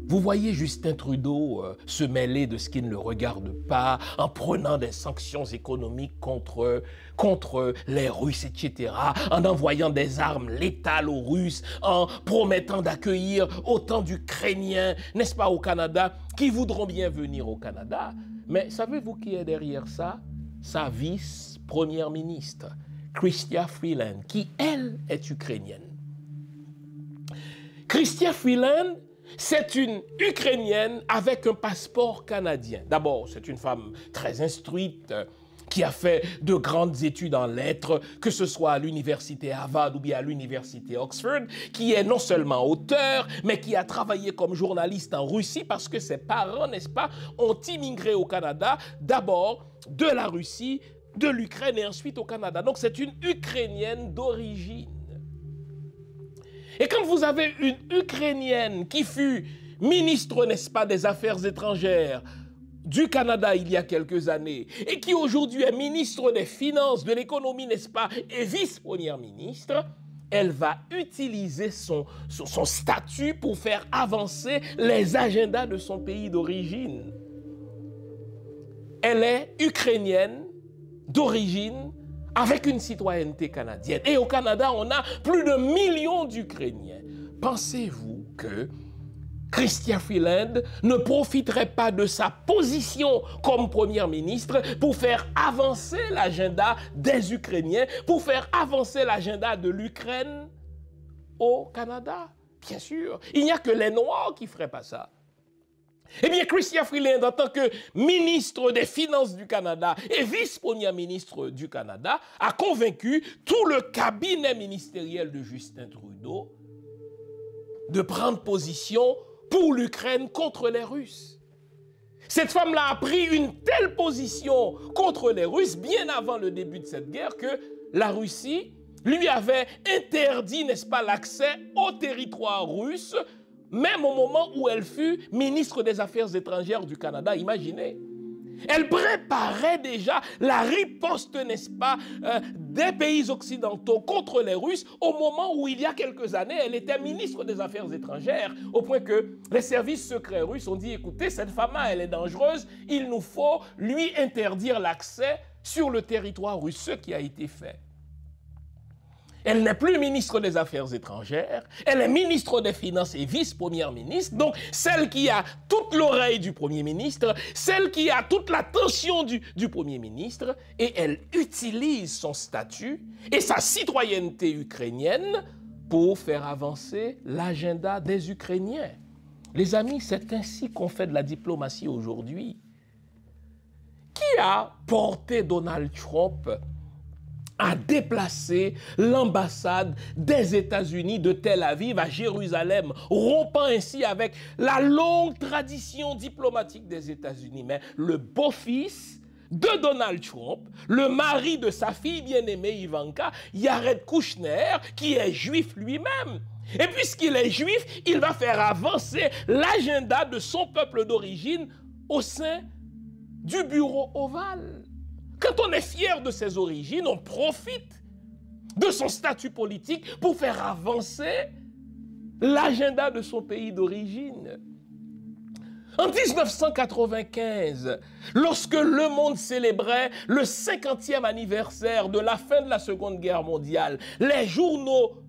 Vous voyez Justin Trudeau se mêler de ce qui ne le regarde pas, en prenant des sanctions économiques contre les Russes, etc., en envoyant des armes létales aux Russes, en promettant d'accueillir autant d'Ukrainiens, n'est-ce pas, au Canada, qui voudront bien venir au Canada. Mais savez-vous qui est derrière ça? Sa vice-première ministre, Chrystia Freeland, qui, elle, est ukrainienne. Chrystia Freeland, c'est une Ukrainienne avec un passeport canadien. D'abord, c'est une femme très instruite, qui a fait de grandes études en lettres, que ce soit à l'université Harvard ou bien à l'université Oxford, qui est non seulement auteur, mais qui a travaillé comme journaliste en Russie parce que ses parents, n'est-ce pas, ont immigré au Canada, d'abord de la Russie, de l'Ukraine et ensuite au Canada. Donc c'est une Ukrainienne d'origine. Et quand vous avez une Ukrainienne qui fut ministre, n'est-ce pas, des Affaires étrangères du Canada il y a quelques années et qui aujourd'hui est ministre des Finances, de l'économie, n'est-ce pas, et vice-première ministre, elle va utiliser son statut pour faire avancer les agendas de son pays d'origine. Elle est ukrainienne d'origine avec une citoyenneté canadienne. Et au Canada, on a plus de millions d'Ukrainiens. Pensez-vous que Chrystia Freeland ne profiterait pas de sa position comme première ministre pour faire avancer l'agenda des Ukrainiens, pour faire avancer l'agenda de l'Ukraine au Canada? Bien sûr, il n'y a que les Noirs qui ne feraient pas ça. Eh bien, Chrystia Freeland, en tant que ministre des Finances du Canada et vice-première ministre du Canada, a convaincu tout le cabinet ministériel de Justin Trudeau de prendre position pour l'Ukraine contre les Russes. Cette femme-là a pris une telle position contre les Russes bien avant le début de cette guerre que la Russie lui avait interdit, n'est-ce pas, l'accès au territoire russe, même au moment où elle fut ministre des Affaires étrangères du Canada. Imaginez. Elle préparait déjà la riposte, n'est-ce pas, des pays occidentaux contre les Russes au moment où, il y a quelques années, elle était ministre des Affaires étrangères, au point que les services secrets russes ont dit, écoutez, cette femme-là, elle est dangereuse, il nous faut lui interdire l'accès sur le territoire russe, ce qui a été fait. Elle n'est plus ministre des Affaires étrangères, elle est ministre des Finances et vice-première ministre, donc celle qui a toute l'oreille du Premier ministre, celle qui a toute l'attention du Premier ministre, et elle utilise son statut et sa citoyenneté ukrainienne pour faire avancer l'agenda des Ukrainiens. Les amis, c'est ainsi qu'on fait de la diplomatie aujourd'hui. Qui a porté Donald Trump à déplacer l'ambassade des États-Unis de Tel Aviv à Jérusalem, rompant ainsi avec la longue tradition diplomatique des États-Unis? Mais le beau-fils de Donald Trump, le mari de sa fille bien-aimée Ivanka, Jared Kushner, qui est juif lui-même. Et puisqu'il est juif, il va faire avancer l'agenda de son peuple d'origine au sein du bureau ovale. Quand on est fier de ses origines, on profite de son statut politique pour faire avancer l'agenda de son pays d'origine. En 1995, lorsque le monde célébrait le 50e anniversaire de la fin de la Seconde Guerre mondiale, les journaux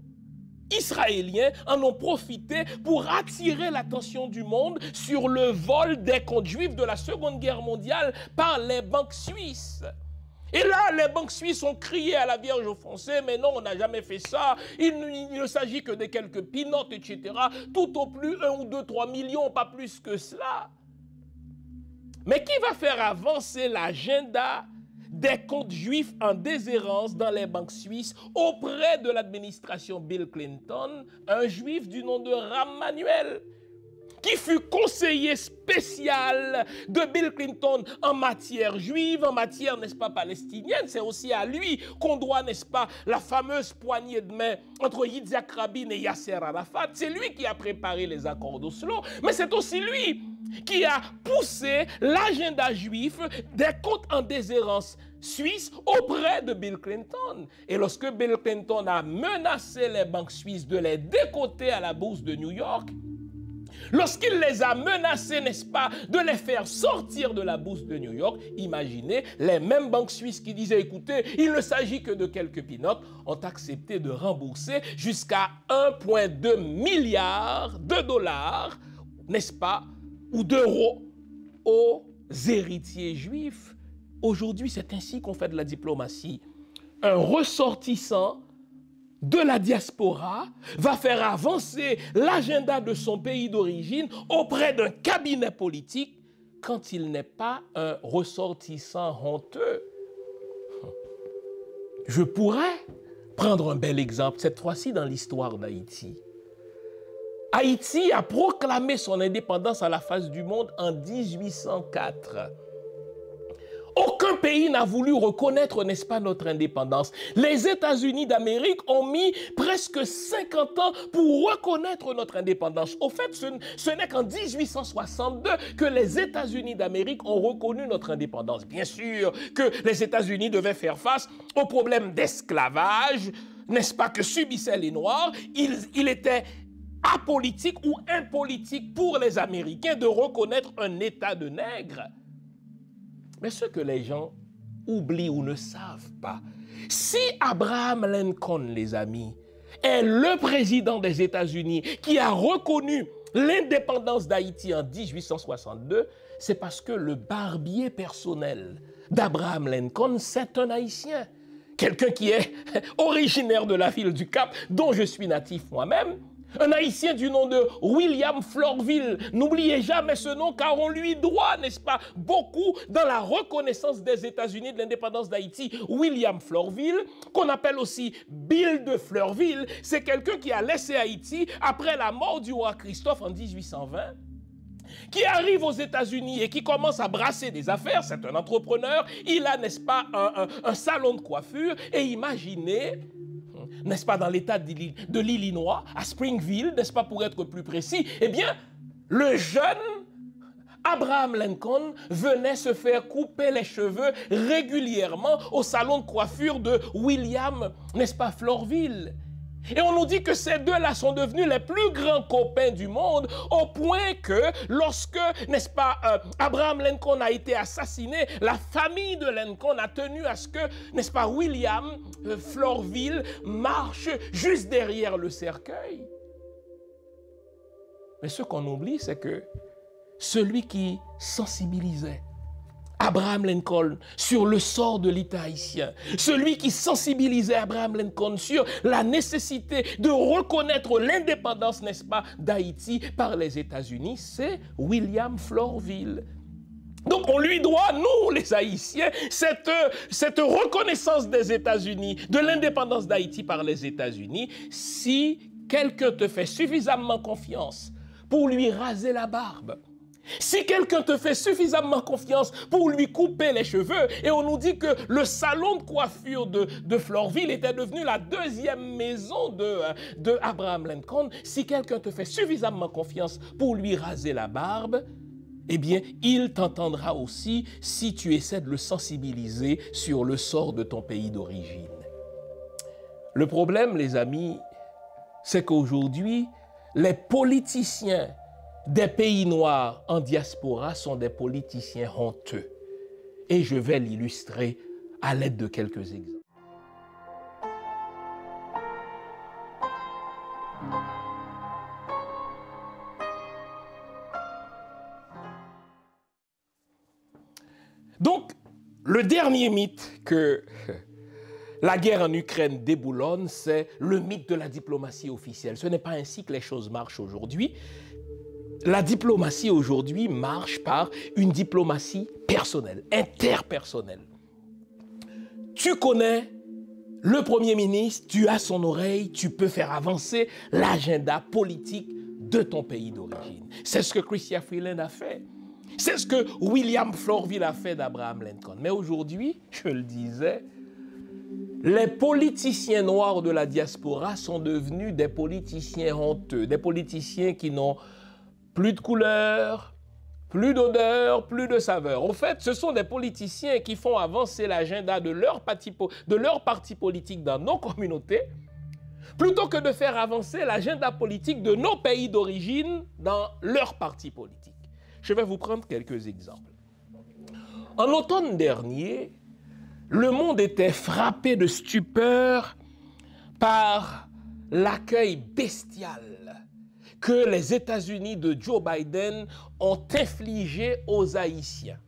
israéliens en ont profité pour attirer l'attention du monde sur le vol des comptes juifs de la Seconde Guerre mondiale par les banques suisses. Et là, les banques suisses ont crié à la Vierge offensée, mais non, on n'a jamais fait ça, il ne s'agit que de quelques peanuts, etc. Tout au plus 1 ou 2, 3 millions, pas plus que cela. Mais qui va faire avancer l'agenda des comptes juifs en déshérence dans les banques suisses auprès de l'administration Bill Clinton? Un juif du nom de Rahm Emanuel, qui fut conseiller spécial de Bill Clinton en matière juive, en matière, n'est-ce pas, palestinienne. C'est aussi à lui qu'on doit, n'est-ce pas, la fameuse poignée de main entre Yitzhak Rabin et Yasser Arafat. C'est lui qui a préparé les accords d'Oslo, mais c'est aussi lui qui a poussé l'agenda juif des comptes en déshérence suisse auprès de Bill Clinton. Et lorsque Bill Clinton a menacé les banques suisses de les décoter à la bourse de New York, lorsqu'il les a menacés, n'est-ce pas, de les faire sortir de la bourse de New York, imaginez, les mêmes banques suisses qui disaient, écoutez, il ne s'agit que de quelques peanuts, ont accepté de rembourser jusqu'à 1,2 milliard de dollars, n'est-ce pas, ou d'euros aux héritiers juifs. Aujourd'hui, c'est ainsi qu'on fait de la diplomatie. Un ressortissant de la diaspora va faire avancer l'agenda de son pays d'origine auprès d'un cabinet politique quand il n'est pas un ressortissant honteux. Je pourrais prendre un bel exemple, cette fois-ci dans l'histoire d'Haïti. Haïti a proclamé son indépendance à la face du monde en 1804. Aucun pays n'a voulu reconnaître, n'est-ce pas, notre indépendance. Les États-Unis d'Amérique ont mis presque 50 ans pour reconnaître notre indépendance. Au fait, ce n'est qu'en 1862 que les États-Unis d'Amérique ont reconnu notre indépendance. Bien sûr que les États-Unis devaient faire face au problème d'esclavage, n'est-ce pas, que subissaient les Noirs. Il était apolitique ou impolitique pour les Américains de reconnaître un État de nègres. Mais ce que les gens oublient ou ne savent pas, si Abraham Lincoln, les amis, est le président des États-Unis qui a reconnu l'indépendance d'Haïti en 1862, c'est parce que le barbier personnel d'Abraham Lincoln, c'est un Haïtien. Quelqu'un qui est originaire de la ville du Cap, dont je suis natif moi-même. Un Haïtien du nom de William Florville. N'oubliez jamais ce nom car on lui doit, n'est-ce pas, beaucoup dans la reconnaissance des États-Unis de l'indépendance d'Haïti. William Florville, qu'on appelle aussi Bill de Fleurville, c'est quelqu'un qui a laissé Haïti après la mort du roi Christophe en 1820. Qui arrive aux États-Unis et qui commence à brasser des affaires, c'est un entrepreneur, il a, n'est-ce pas, un salon de coiffure, et imaginez, n'est-ce pas, dans l'État de l'Illinois, à Springfield, n'est-ce pas, pour être plus précis, eh bien, le jeune Abraham Lincoln venait se faire couper les cheveux régulièrement au salon de coiffure de William, n'est-ce pas, Florville. Et on nous dit que ces deux-là sont devenus les plus grands copains du monde, au point que lorsque, n'est-ce pas, Abraham Lincoln a été assassiné, la famille de Lincoln a tenu à ce que, n'est-ce pas, William Florville marche juste derrière le cercueil. Mais ce qu'on oublie, c'est que celui qui sensibilisait Abraham Lincoln sur le sort de l'État haïtien, celui qui sensibilisait Abraham Lincoln sur la nécessité de reconnaître l'indépendance, n'est-ce pas, d'Haïti par les États-Unis, c'est William Florville. Donc on lui doit, nous les Haïtiens, cette reconnaissance des États-Unis, de l'indépendance d'Haïti par les États-Unis, si quelqu'un te fait suffisamment confiance pour lui raser la barbe, si quelqu'un te fait suffisamment confiance pour lui couper les cheveux, et on nous dit que le salon de coiffure de Florville était devenu la deuxième maison de Abraham Lincoln, si quelqu'un te fait suffisamment confiance pour lui raser la barbe, eh bien, il t'entendra aussi si tu essaies de le sensibiliser sur le sort de ton pays d'origine. Le problème, les amis, c'est qu'aujourd'hui, les politiciens des pays noirs en diaspora sont des politiciens honteux. Et je vais l'illustrer à l'aide de quelques exemples. Donc, le dernier mythe que la guerre en Ukraine déboulonne, c'est le mythe de la diplomatie officielle. Ce n'est pas ainsi que les choses marchent aujourd'hui. La diplomatie aujourd'hui marche par une diplomatie personnelle, interpersonnelle. Tu connais le Premier ministre, tu as son oreille, tu peux faire avancer l'agenda politique de ton pays d'origine. C'est ce que Chrystia Freeland a fait. C'est ce que William Florville a fait d'Abraham Lincoln. Mais aujourd'hui, je le disais, les politiciens noirs de la diaspora sont devenus des politiciens honteux, des politiciens qui n'ont plus de couleur, plus d'odeur, plus de saveur. En fait, ce sont des politiciens qui font avancer l'agenda de leur parti politique dans nos communautés, plutôt que de faire avancer l'agenda politique de nos pays d'origine dans leur parti politique. Je vais vous prendre quelques exemples. En automne dernier, le monde était frappé de stupeur par l'accueil bestial que les États-Unis de Joe Biden ont infligé aux Haïtiens.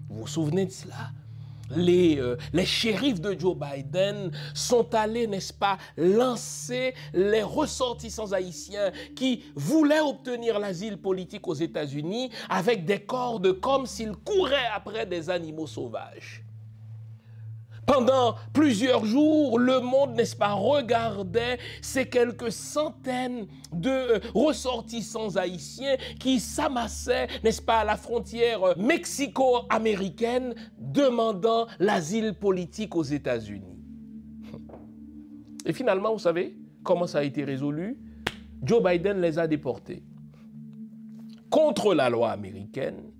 Vous vous souvenez de cela? Les shérifs de Joe Biden sont allés, n'est-ce pas, lancer les ressortissants haïtiens qui voulaient obtenir l'asile politique aux États-Unis avec des cordes comme s'ils couraient après des animaux sauvages. Pendant plusieurs jours, le monde, n'est-ce pas, regardait ces quelques centaines de ressortissants haïtiens qui s'amassaient, n'est-ce pas, à la frontière mexico-américaine, demandant l'asile politique aux États-Unis. Et finalement, vous savez comment ça a été résolu? Joe Biden les a déportés. Contre la loi américaine,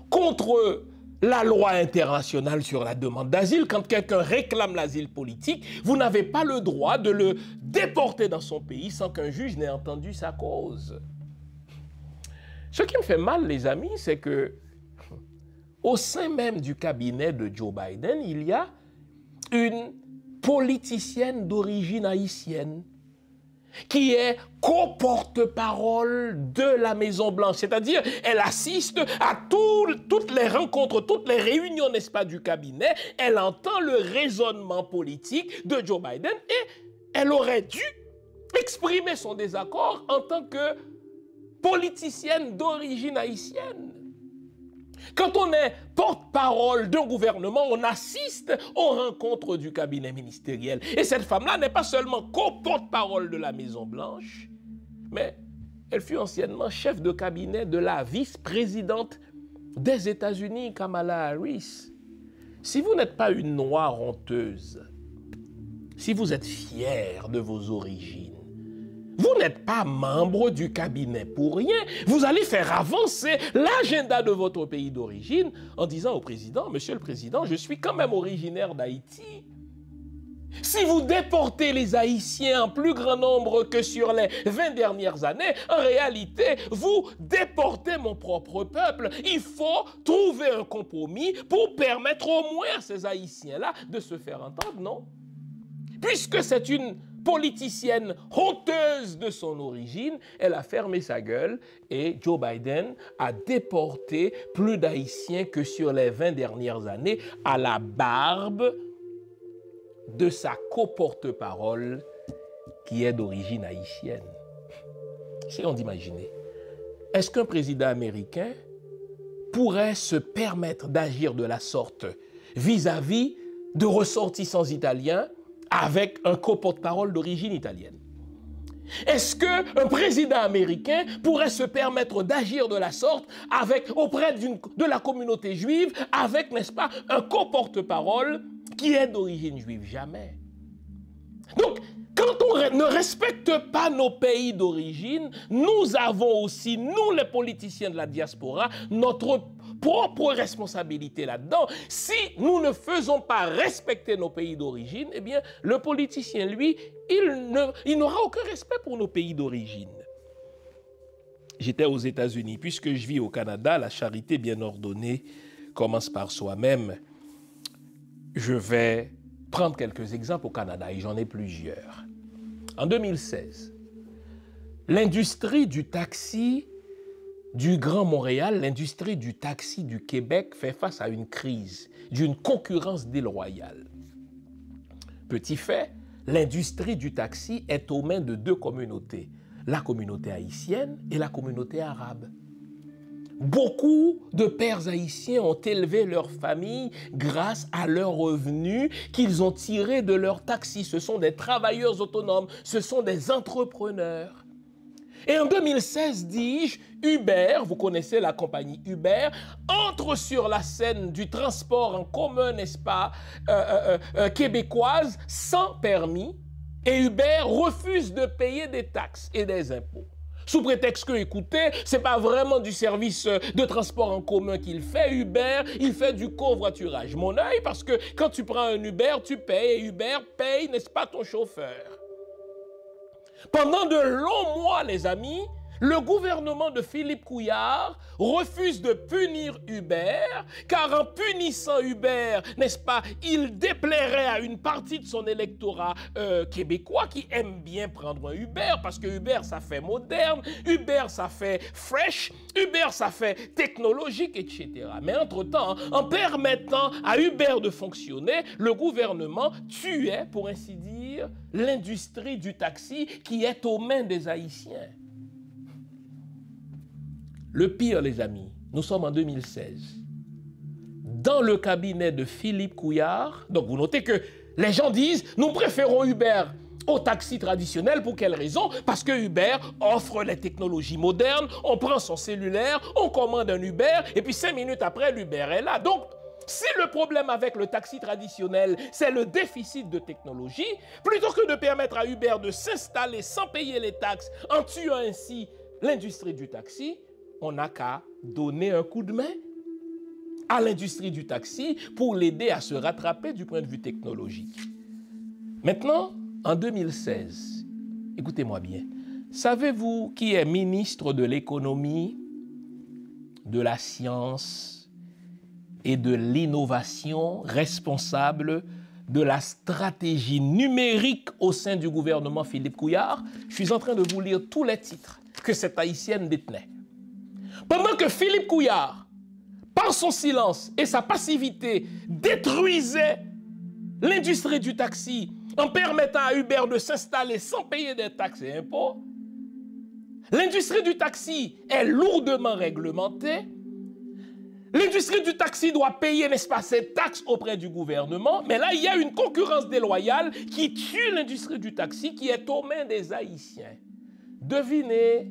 contre la loi internationale sur la demande d'asile. Quand quelqu'un réclame l'asile politique, vous n'avez pas le droit de le déporter dans son pays sans qu'un juge n'ait entendu sa cause. Ce qui me fait mal, les amis, c'est que au sein même du cabinet de Joe Biden, il y a une politicienne d'origine haïtienne qui est co-porte-parole de la Maison-Blanche. C'est-à-dire, elle assiste à toutes les rencontres, toutes les réunions, n'est-ce pas, du cabinet. Elle entend le raisonnement politique de Joe Biden et elle aurait dû exprimer son désaccord en tant que politicienne d'origine haïtienne. Quand on est porte-parole d'un gouvernement, on assiste aux rencontres du cabinet ministériel. Et cette femme-là n'est pas seulement co-porte-parole de la Maison-Blanche, mais elle fut anciennement chef de cabinet de la vice-présidente des États-Unis, Kamala Harris. Si vous n'êtes pas une noire honteuse, si vous êtes fière de vos origines, vous n'êtes pas membre du cabinet pour rien. Vous allez faire avancer l'agenda de votre pays d'origine en disant au président, Monsieur le Président, je suis quand même originaire d'Haïti. Si vous déportez les Haïtiens en plus grand nombre que sur les 20 dernières années, en réalité, vous déportez mon propre peuple. Il faut trouver un compromis pour permettre au moins à ces Haïtiens-là de se faire entendre, non? Puisque c'est une politicienne honteuse de son origine, elle a fermé sa gueule et Joe Biden a déporté plus d'Haïtiens que sur les 20 dernières années à la barbe de sa co-porte-parole qui est d'origine haïtienne. Essayons d'imaginer. Est-ce qu'un président américain pourrait se permettre d'agir de la sorte vis-à-vis de ressortissants italiens avec un co-porte-parole d'origine italienne? Est-ce qu'un président américain pourrait se permettre d'agir de la sorte auprès de la communauté juive avec, n'est-ce pas, un co-porte-parole qui est d'origine juive? Jamais. Donc, quand on ne respecte pas nos pays d'origine, nous avons aussi, nous les politiciens de la diaspora, notre propre responsabilité là-dedans. Si nous ne faisons pas respecter nos pays d'origine, eh bien, le politicien, lui, il n'aura aucun respect pour nos pays d'origine. J'étais aux États-Unis. Puisque je vis au Canada, la charité bien ordonnée commence par soi-même. Je vais prendre quelques exemples au Canada, et j'en ai plusieurs. En 2016, l'industrie du taxi du Grand Montréal, l'industrie du taxi du Québec fait face à une crise, d'une concurrence déloyale. Petit fait, l'industrie du taxi est aux mains de deux communautés, la communauté haïtienne et la communauté arabe. Beaucoup de pères haïtiens ont élevé leur famille grâce à leurs revenus qu'ils ont tirés de leurs taxis. Ce sont des travailleurs autonomes, ce sont des entrepreneurs. Et en 2016, dis-je, Uber, vous connaissez la compagnie Uber, entre sur la scène du transport en commun, n'est-ce pas, québécoise, sans permis, et Uber refuse de payer des taxes et des impôts. Sous prétexte que, écoutez, ce n'est pas vraiment du service de transport en commun qu'il fait. Uber, il fait du covoiturage. Mon œil, parce que quand tu prends un Uber, tu payes, et Uber paye, n'est-ce pas, ton chauffeur. Pendant de longs mois, les amis, le gouvernement de Philippe Couillard refuse de punir Uber, car en punissant Uber, n'est-ce pas, il déplairait à une partie de son électorat québécois qui aime bien prendre un Uber, parce que Uber, ça fait moderne, Uber, ça fait fresh, Uber, ça fait technologique, etc. Mais entre-temps, en permettant à Uber de fonctionner, le gouvernement tuait, pour ainsi dire, l'industrie du taxi qui est aux mains des Haïtiens. Le pire, les amis, nous sommes en 2016. Dans le cabinet de Philippe Couillard, donc vous notez que les gens disent « Nous préférons Uber au taxi traditionnel. » Pour quelle raison? Parce que Uber offre les technologies modernes, on prend son cellulaire, on commande un Uber, et puis 5 minutes après, l'Uber est là. Donc, si le problème avec le taxi traditionnel, c'est le déficit de technologie, plutôt que de permettre à Uber de s'installer sans payer les taxes, en tuant ainsi l'industrie du taxi, on n'a qu'à donner un coup de main à l'industrie du taxi pour l'aider à se rattraper du point de vue technologique. Maintenant, en 2016, écoutez-moi bien, savez-vous qui est ministre de l'économie, de la science et de l'innovation, responsable de la stratégie numérique au sein du gouvernement Philippe Couillard? Je suis en train de vous lire tous les titres que cette haïtienne détenait. Pendant que Philippe Couillard, par son silence et sa passivité, détruisait l'industrie du taxi en permettant à Uber de s'installer sans payer des taxes et impôts, l'industrie du taxi est lourdement réglementée. L'industrie du taxi doit payer, n'est-ce pas, ses taxes auprès du gouvernement, mais là, il y a une concurrence déloyale qui tue l'industrie du taxi qui est aux mains des Haïtiens. Devinez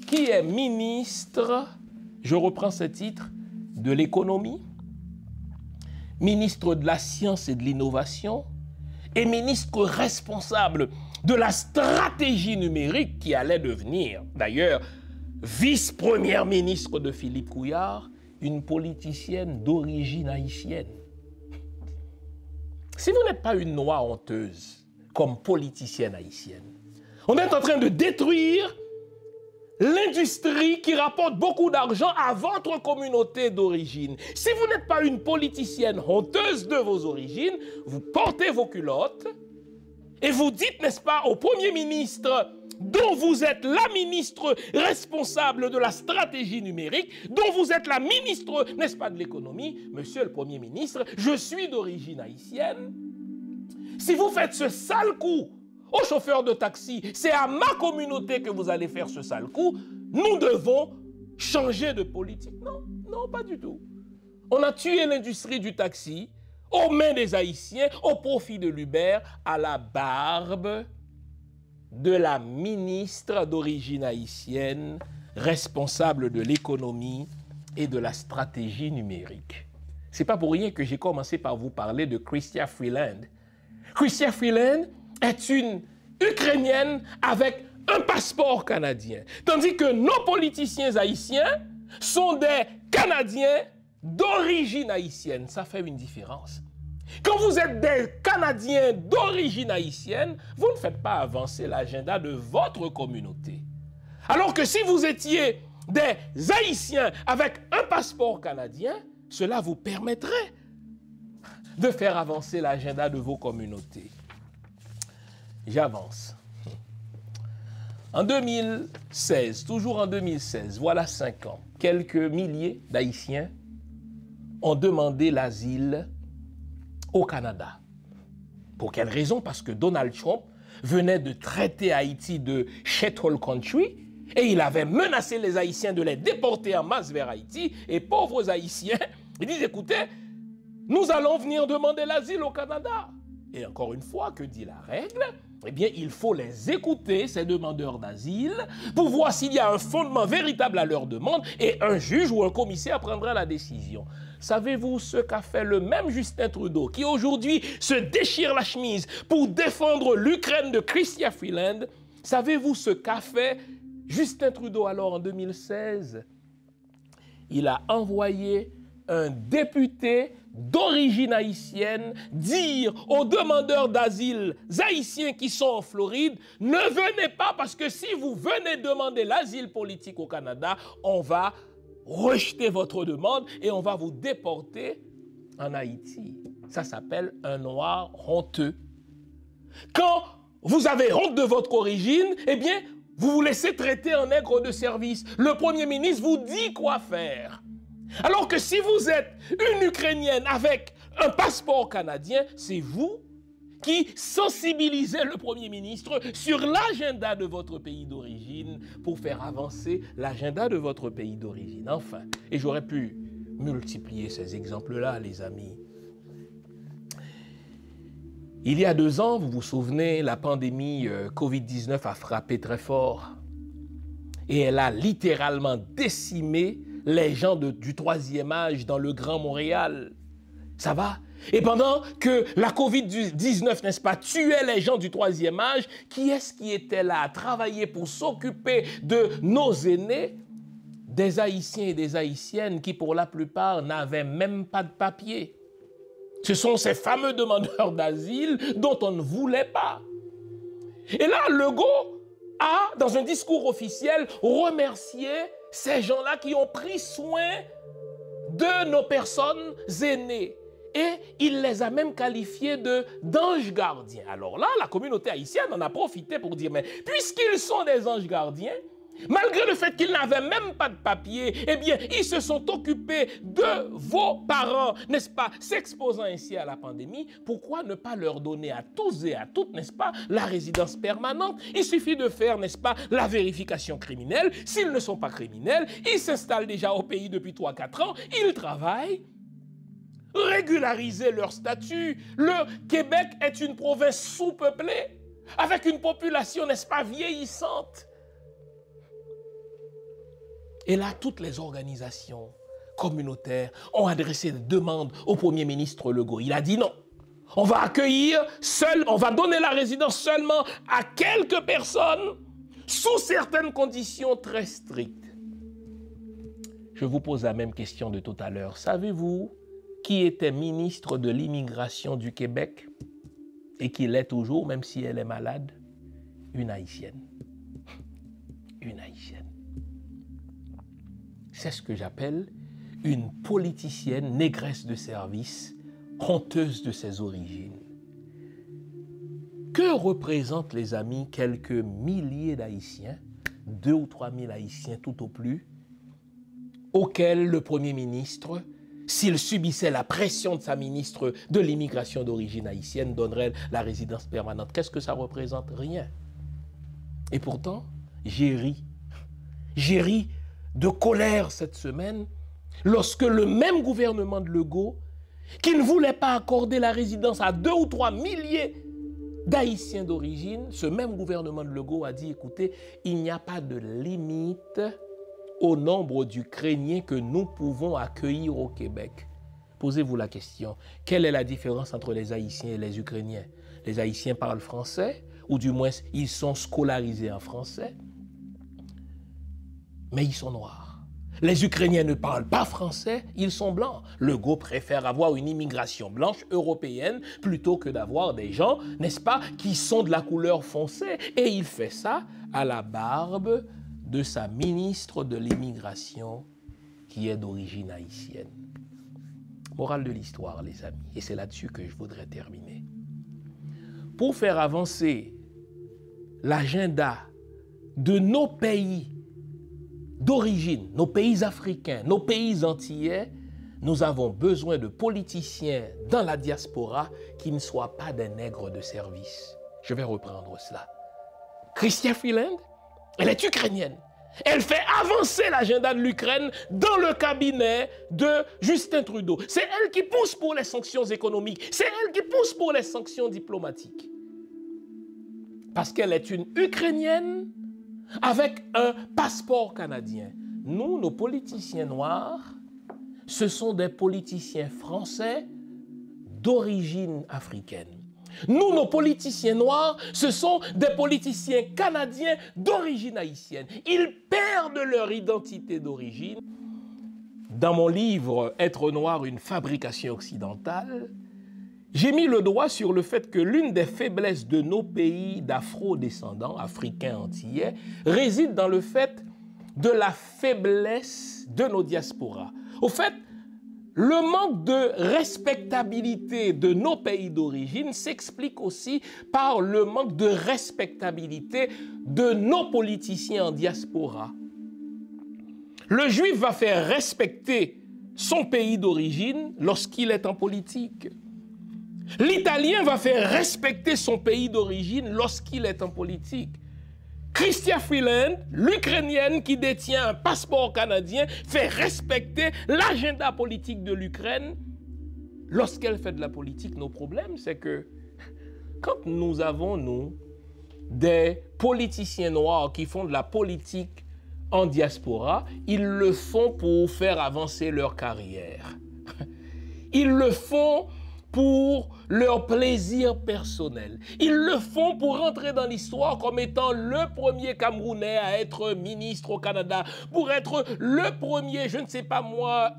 qui est ministre, je reprends ce titre, de l'économie, ministre de la science et de l'innovation et ministre responsable de la stratégie numérique qui allait devenir, d'ailleurs, vice-première ministre de Philippe Couillard, une politicienne d'origine haïtienne. Si vous n'êtes pas une noire honteuse comme politicienne haïtienne, on est en train de détruire l'industrie qui rapporte beaucoup d'argent à votre communauté d'origine. Si vous n'êtes pas une politicienne honteuse de vos origines, vous portez vos culottes et vous dites, n'est-ce pas, au Premier ministre dont vous êtes la ministre responsable de la stratégie numérique, dont vous êtes la ministre, n'est-ce pas, de l'économie, Monsieur le Premier ministre, je suis d'origine haïtienne. Si vous faites ce sale coup aux chauffeurs de taxi, c'est à ma communauté que vous allez faire ce sale coup, nous devons changer de politique. Non, non, pas du tout. On a tué l'industrie du taxi aux mains des Haïtiens, au profit de l'Uber, à la barbe de la ministre d'origine haïtienne, responsable de l'économie et de la stratégie numérique. C'est pas pour rien que j'ai commencé par vous parler de Chrystia Freeland. Chrystia Freeland est une Ukrainienne avec un passeport canadien, tandis que nos politiciens haïtiens sont des Canadiens d'origine haïtienne. Ça fait une différence. Quand vous êtes des Canadiens d'origine haïtienne, vous ne faites pas avancer l'agenda de votre communauté. Alors que si vous étiez des Haïtiens avec un passeport canadien, cela vous permettrait de faire avancer l'agenda de vos communautés. J'avance. En 2016, toujours en 2016, voilà 5 ans, quelques milliers d'Haïtiens ont demandé l'asile au Canada. Pour quelle raison? Parce que Donald Trump venait de traiter Haïti de shithole country et il avait menacé les Haïtiens de les déporter en masse vers Haïti. Et pauvres Haïtiens, ils disent, écoutez, nous allons venir demander l'asile au Canada. Et encore une fois, que dit la règle? Eh bien, il faut les écouter, ces demandeurs d'asile, pour voir s'il y a un fondement véritable à leur demande et un juge ou un commissaire prendra la décision. Savez-vous ce qu'a fait le même Justin Trudeau qui aujourd'hui se déchire la chemise pour défendre l'Ukraine de Chrystia Freeland? Savez-vous ce qu'a fait Justin Trudeau alors en 2016? Il a envoyé un député d'origine haïtienne dire aux demandeurs d'asile haïtiens qui sont en Floride, ne venez pas parce que si vous venez demander l'asile politique au Canada, on va rejeter votre demande et on va vous déporter en Haïti. Ça s'appelle un noir honteux. Quand vous avez honte de votre origine, eh bien, vous vous laissez traiter en nègre de service. Le Premier ministre vous dit quoi faire. Alors que si vous êtes une Ukrainienne avec un passeport canadien, c'est vous qui sensibilisez le Premier ministre sur l'agenda de votre pays d'origine pour faire avancer l'agenda de votre pays d'origine. Enfin, et j'aurais pu multiplier ces exemples-là, les amis. Il y a 2 ans, vous vous souvenez, la pandémie Covid-19 a frappé très fort et elle a littéralement décimé les gens du 3e âge dans le Grand Montréal. Ça va? Et pendant que la Covid-19, n'est-ce pas, tuait les gens du 3e âge, qui est-ce qui était là à travailler pour s'occuper de nos aînés? Des Haïtiens et des Haïtiennes qui, pour la plupart, n'avaient même pas de papier. Ce sont ces fameux demandeurs d'asile dont on ne voulait pas. Et là, Legault a, dans un discours officiel, remercié ces gens-là qui ont pris soin de nos personnes aînées. Et il les a même qualifiés d'anges gardiens. Alors là, la communauté haïtienne en a profité pour dire, mais puisqu'ils sont des anges gardiens, malgré le fait qu'ils n'avaient même pas de papier, eh bien, ils se sont occupés de vos parents, n'est-ce pas, s'exposant ainsi à la pandémie. Pourquoi ne pas leur donner à tous et à toutes, n'est-ce pas, la résidence permanente? Il suffit de faire, n'est-ce pas, la vérification criminelle. S'ils ne sont pas criminels, ils s'installent déjà au pays depuis 3-4 ans, ils travaillent. Régulariser leur statut. Le Québec est une province sous-peuplée, avec une population, n'est-ce pas, vieillissante. Et là, toutes les organisations communautaires ont adressé des demandes au Premier ministre Legault. Il a dit non. On va accueillir on va donner la résidence seulement à quelques personnes sous certaines conditions très strictes. Je vous pose la même question de tout à l'heure. Savez-vous qui était ministre de l'immigration du Québec et qui l'est toujours, même si elle est malade? Une Haïtienne. Une Haïtienne. C'est ce que j'appelle une politicienne négresse de service, honteuse de ses origines. Que représentent, les amis, quelques milliers d'Haïtiens, 2 ou 3 000 Haïtiens tout au plus, auxquels le Premier ministre, s'il subissait la pression de sa ministre de l'immigration d'origine haïtienne, donnerait la résidence permanente? Qu'est-ce que ça représente? Rien. Et pourtant, j'ai ri. J'ai ri de colère cette semaine lorsque le même gouvernement de Legault, qui ne voulait pas accorder la résidence à 2 ou 3 milliers d'Haïtiens d'origine, ce même gouvernement de Legault a dit, écoutez, il n'y a pas de limite au nombre d'Ukrainiens que nous pouvons accueillir au Québec. Posez-vous la question, quelle est la différence entre les Haïtiens et les Ukrainiens? Les Haïtiens parlent français, ou du moins ils sont scolarisés en français, mais ils sont noirs. Les Ukrainiens ne parlent pas français, ils sont blancs. Legault préfère avoir une immigration blanche européenne plutôt que d'avoir des gens, n'est-ce pas, qui sont de la couleur foncée. Et il fait ça à la barbe de sa ministre de l'immigration qui est d'origine haïtienne. Morale de l'histoire, les amis, et c'est là-dessus que je voudrais terminer. Pour faire avancer l'agenda de nos pays d'origine, nos pays africains, nos pays antillais, nous avons besoin de politiciens dans la diaspora qui ne soient pas des nègres de service. Je vais reprendre cela. Chrystia Freeland, elle est ukrainienne. Elle fait avancer l'agenda de l'Ukraine dans le cabinet de Justin Trudeau. C'est elle qui pousse pour les sanctions économiques. C'est elle qui pousse pour les sanctions diplomatiques. Parce qu'elle est une Ukrainienne avec un passeport canadien. Nous, nos politiciens noirs, ce sont des politiciens français d'origine africaine. Nous, nos politiciens noirs, ce sont des politiciens canadiens d'origine haïtienne. Ils perdent leur identité d'origine. Dans mon livre « Être noir, une fabrication occidentale », j'ai mis le doigt sur le fait que l'une des faiblesses de nos pays d'afro-descendants, africains antillais, réside dans le fait de la faiblesse de nos diasporas. Au fait, le manque de respectabilité de nos pays d'origine s'explique aussi par le manque de respectabilité de nos politiciens en diaspora. Le juif va faire respecter son pays d'origine lorsqu'il est en politique. L'Italien va faire respecter son pays d'origine lorsqu'il est en politique. Chrystia Freeland, l'Ukrainienne qui détient un passeport canadien, fait respecter l'agenda politique de l'Ukraine. Lorsqu'elle fait de la politique, nos problèmes, c'est que quand nous avons, nous, des politiciens noirs qui font de la politique en diaspora, ils le font pour faire avancer leur carrière. Ils le font pour leur plaisir personnel. Ils le font pour entrer dans l'histoire comme étant le premier Camerounais à être ministre au Canada, pour être le premier, je ne sais pas moi,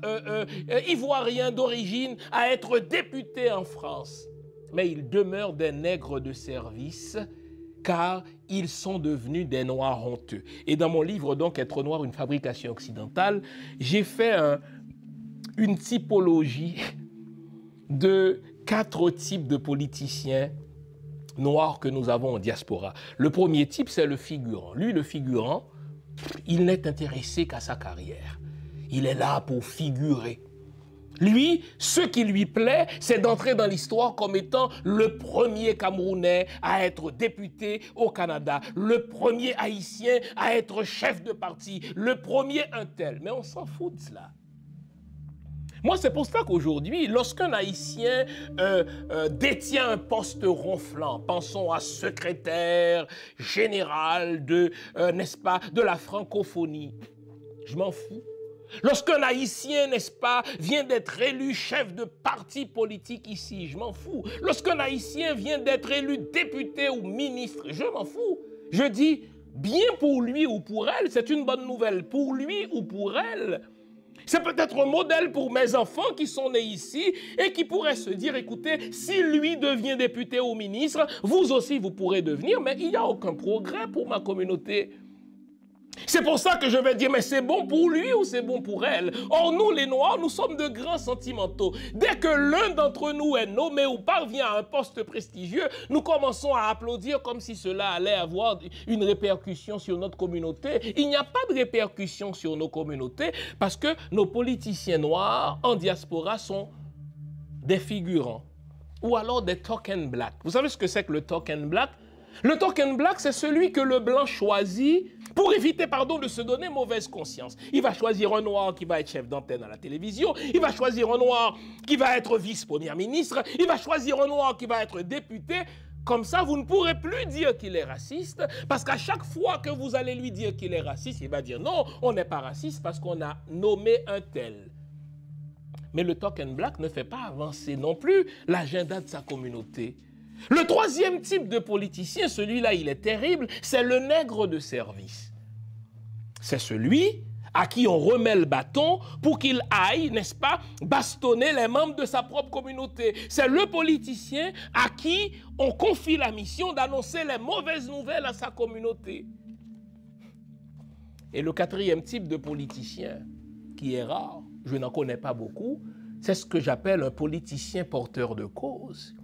Ivoirien d'origine à être député en France. Mais ils demeurent des nègres de service car ils sont devenus des noirs honteux. Et dans mon livre, donc, Être noir, une fabrication occidentale, j'ai fait une typologie de 4 types de politiciens noirs que nous avons en diaspora. Le premier type, c'est le figurant. Lui, le figurant, il n'est intéressé qu'à sa carrière. Il est là pour figurer. Lui, ce qui lui plaît, c'est d'entrer dans l'histoire comme étant le premier Camerounais à être député au Canada, le premier Haïtien à être chef de parti, le premier un tel. Mais on s'en fout de cela. Moi, c'est pour ça qu'aujourd'hui, lorsqu'un Haïtien détient un poste ronflant, pensons à secrétaire général de, n'est-ce pas, de la francophonie, je m'en fous. Lorsqu'un Haïtien, n'est-ce pas, vient d'être élu chef de parti politique ici, je m'en fous. Lorsqu'un Haïtien vient d'être élu député ou ministre, je m'en fous. Je dis, bien pour lui ou pour elle, c'est une bonne nouvelle. Pour lui ou pour elle, c'est peut-être un modèle pour mes enfants qui sont nés ici et qui pourraient se dire, écoutez, si lui devient député ou ministre, vous aussi vous pourrez devenir, mais il n'y a aucun progrès pour ma communauté. C'est pour ça que je vais dire, mais c'est bon pour lui ou c'est bon pour elle? Or, nous, les Noirs, nous sommes de grands sentimentaux. Dès que l'un d'entre nous est nommé ou parvient à un poste prestigieux, nous commençons à applaudir comme si cela allait avoir une répercussion sur notre communauté. Il n'y a pas de répercussion sur nos communautés parce que nos politiciens noirs en diaspora sont des figurants ou alors des token black. Vous savez ce que c'est que le token black? Le token black, c'est celui que le blanc choisit pour éviter, de se donner mauvaise conscience. Il va choisir un noir qui va être chef d'antenne à la télévision, il va choisir un noir qui va être vice-premier ministre, il va choisir un noir qui va être député. Comme ça, vous ne pourrez plus dire qu'il est raciste, parce qu'à chaque fois que vous allez lui dire qu'il est raciste, il va dire non, on n'est pas raciste parce qu'on a nommé un tel. Mais le token black ne fait pas avancer non plus l'agenda de sa communauté. Le troisième type de politicien, celui-là, il est terrible, c'est le nègre de service. C'est celui à qui on remet le bâton pour qu'il aille, n'est-ce pas, bastonner les membres de sa propre communauté. C'est le politicien à qui on confie la mission d'annoncer les mauvaises nouvelles à sa communauté. Et le quatrième type de politicien, qui est rare, je n'en connais pas beaucoup, c'est ce que j'appelle un politicien porteur de cause.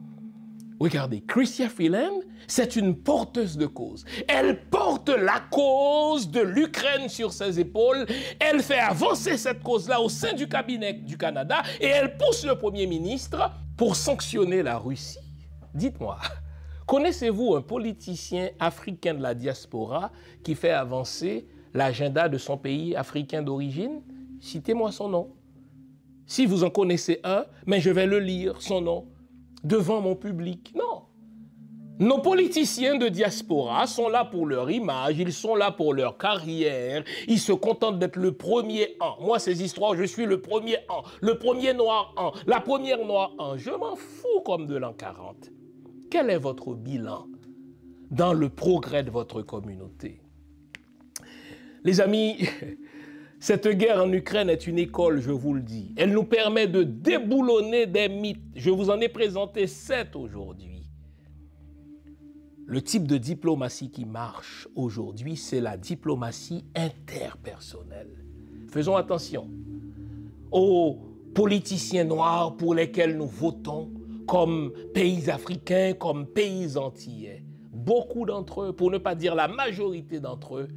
Regardez, Chrystia Freeland, c'est une porteuse de cause. Elle porte la cause de l'Ukraine sur ses épaules. Elle fait avancer cette cause-là au sein du cabinet du Canada et elle pousse le Premier ministre pour sanctionner la Russie. Dites-moi, connaissez-vous un politicien africain de la diaspora qui fait avancer l'agenda de son pays africain d'origine? Citez-moi son nom. Si vous en connaissez un, mais je vais le lire, son nom, devant mon public. Non. Nos politiciens de diaspora sont là pour leur image, ils sont là pour leur carrière, ils se contentent d'être le premier en. Moi, ces histoires, je suis le premier en, le premier noir en, la première noire en. Je m'en fous comme de l'an 40. Quel est votre bilan dans le progrès de votre communauté? Les amis, cette guerre en Ukraine est une école, je vous le dis. Elle nous permet de déboulonner des mythes. Je vous en ai présenté 7 aujourd'hui. Le type de diplomatie qui marche aujourd'hui, c'est la diplomatie interpersonnelle. Faisons attention aux politiciens noirs pour lesquels nous votons comme pays africains, comme pays antillais. Beaucoup d'entre eux, pour ne pas dire la majorité d'entre eux,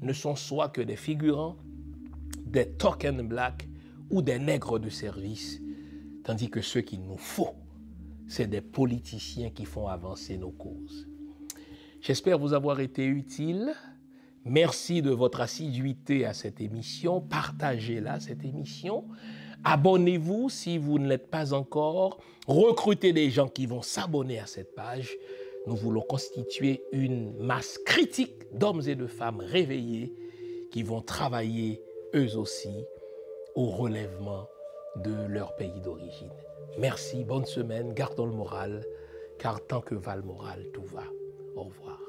ne sont soit que des figurants, des token black ou des nègres de service, tandis que ce qu'il nous faut, c'est des politiciens qui font avancer nos causes. J'espère vous avoir été utile. Merci de votre assiduité à cette émission. Partagez-la, cette émission. Abonnez-vous si vous ne l'êtes pas encore. Recrutez des gens qui vont s'abonner à cette page. Nous voulons constituer une masse critique d'hommes et de femmes réveillés qui vont travailler eux aussi au relèvement de leur pays d'origine. Merci, bonne semaine, gardons le moral, car tant que va le moral, tout va. Au revoir.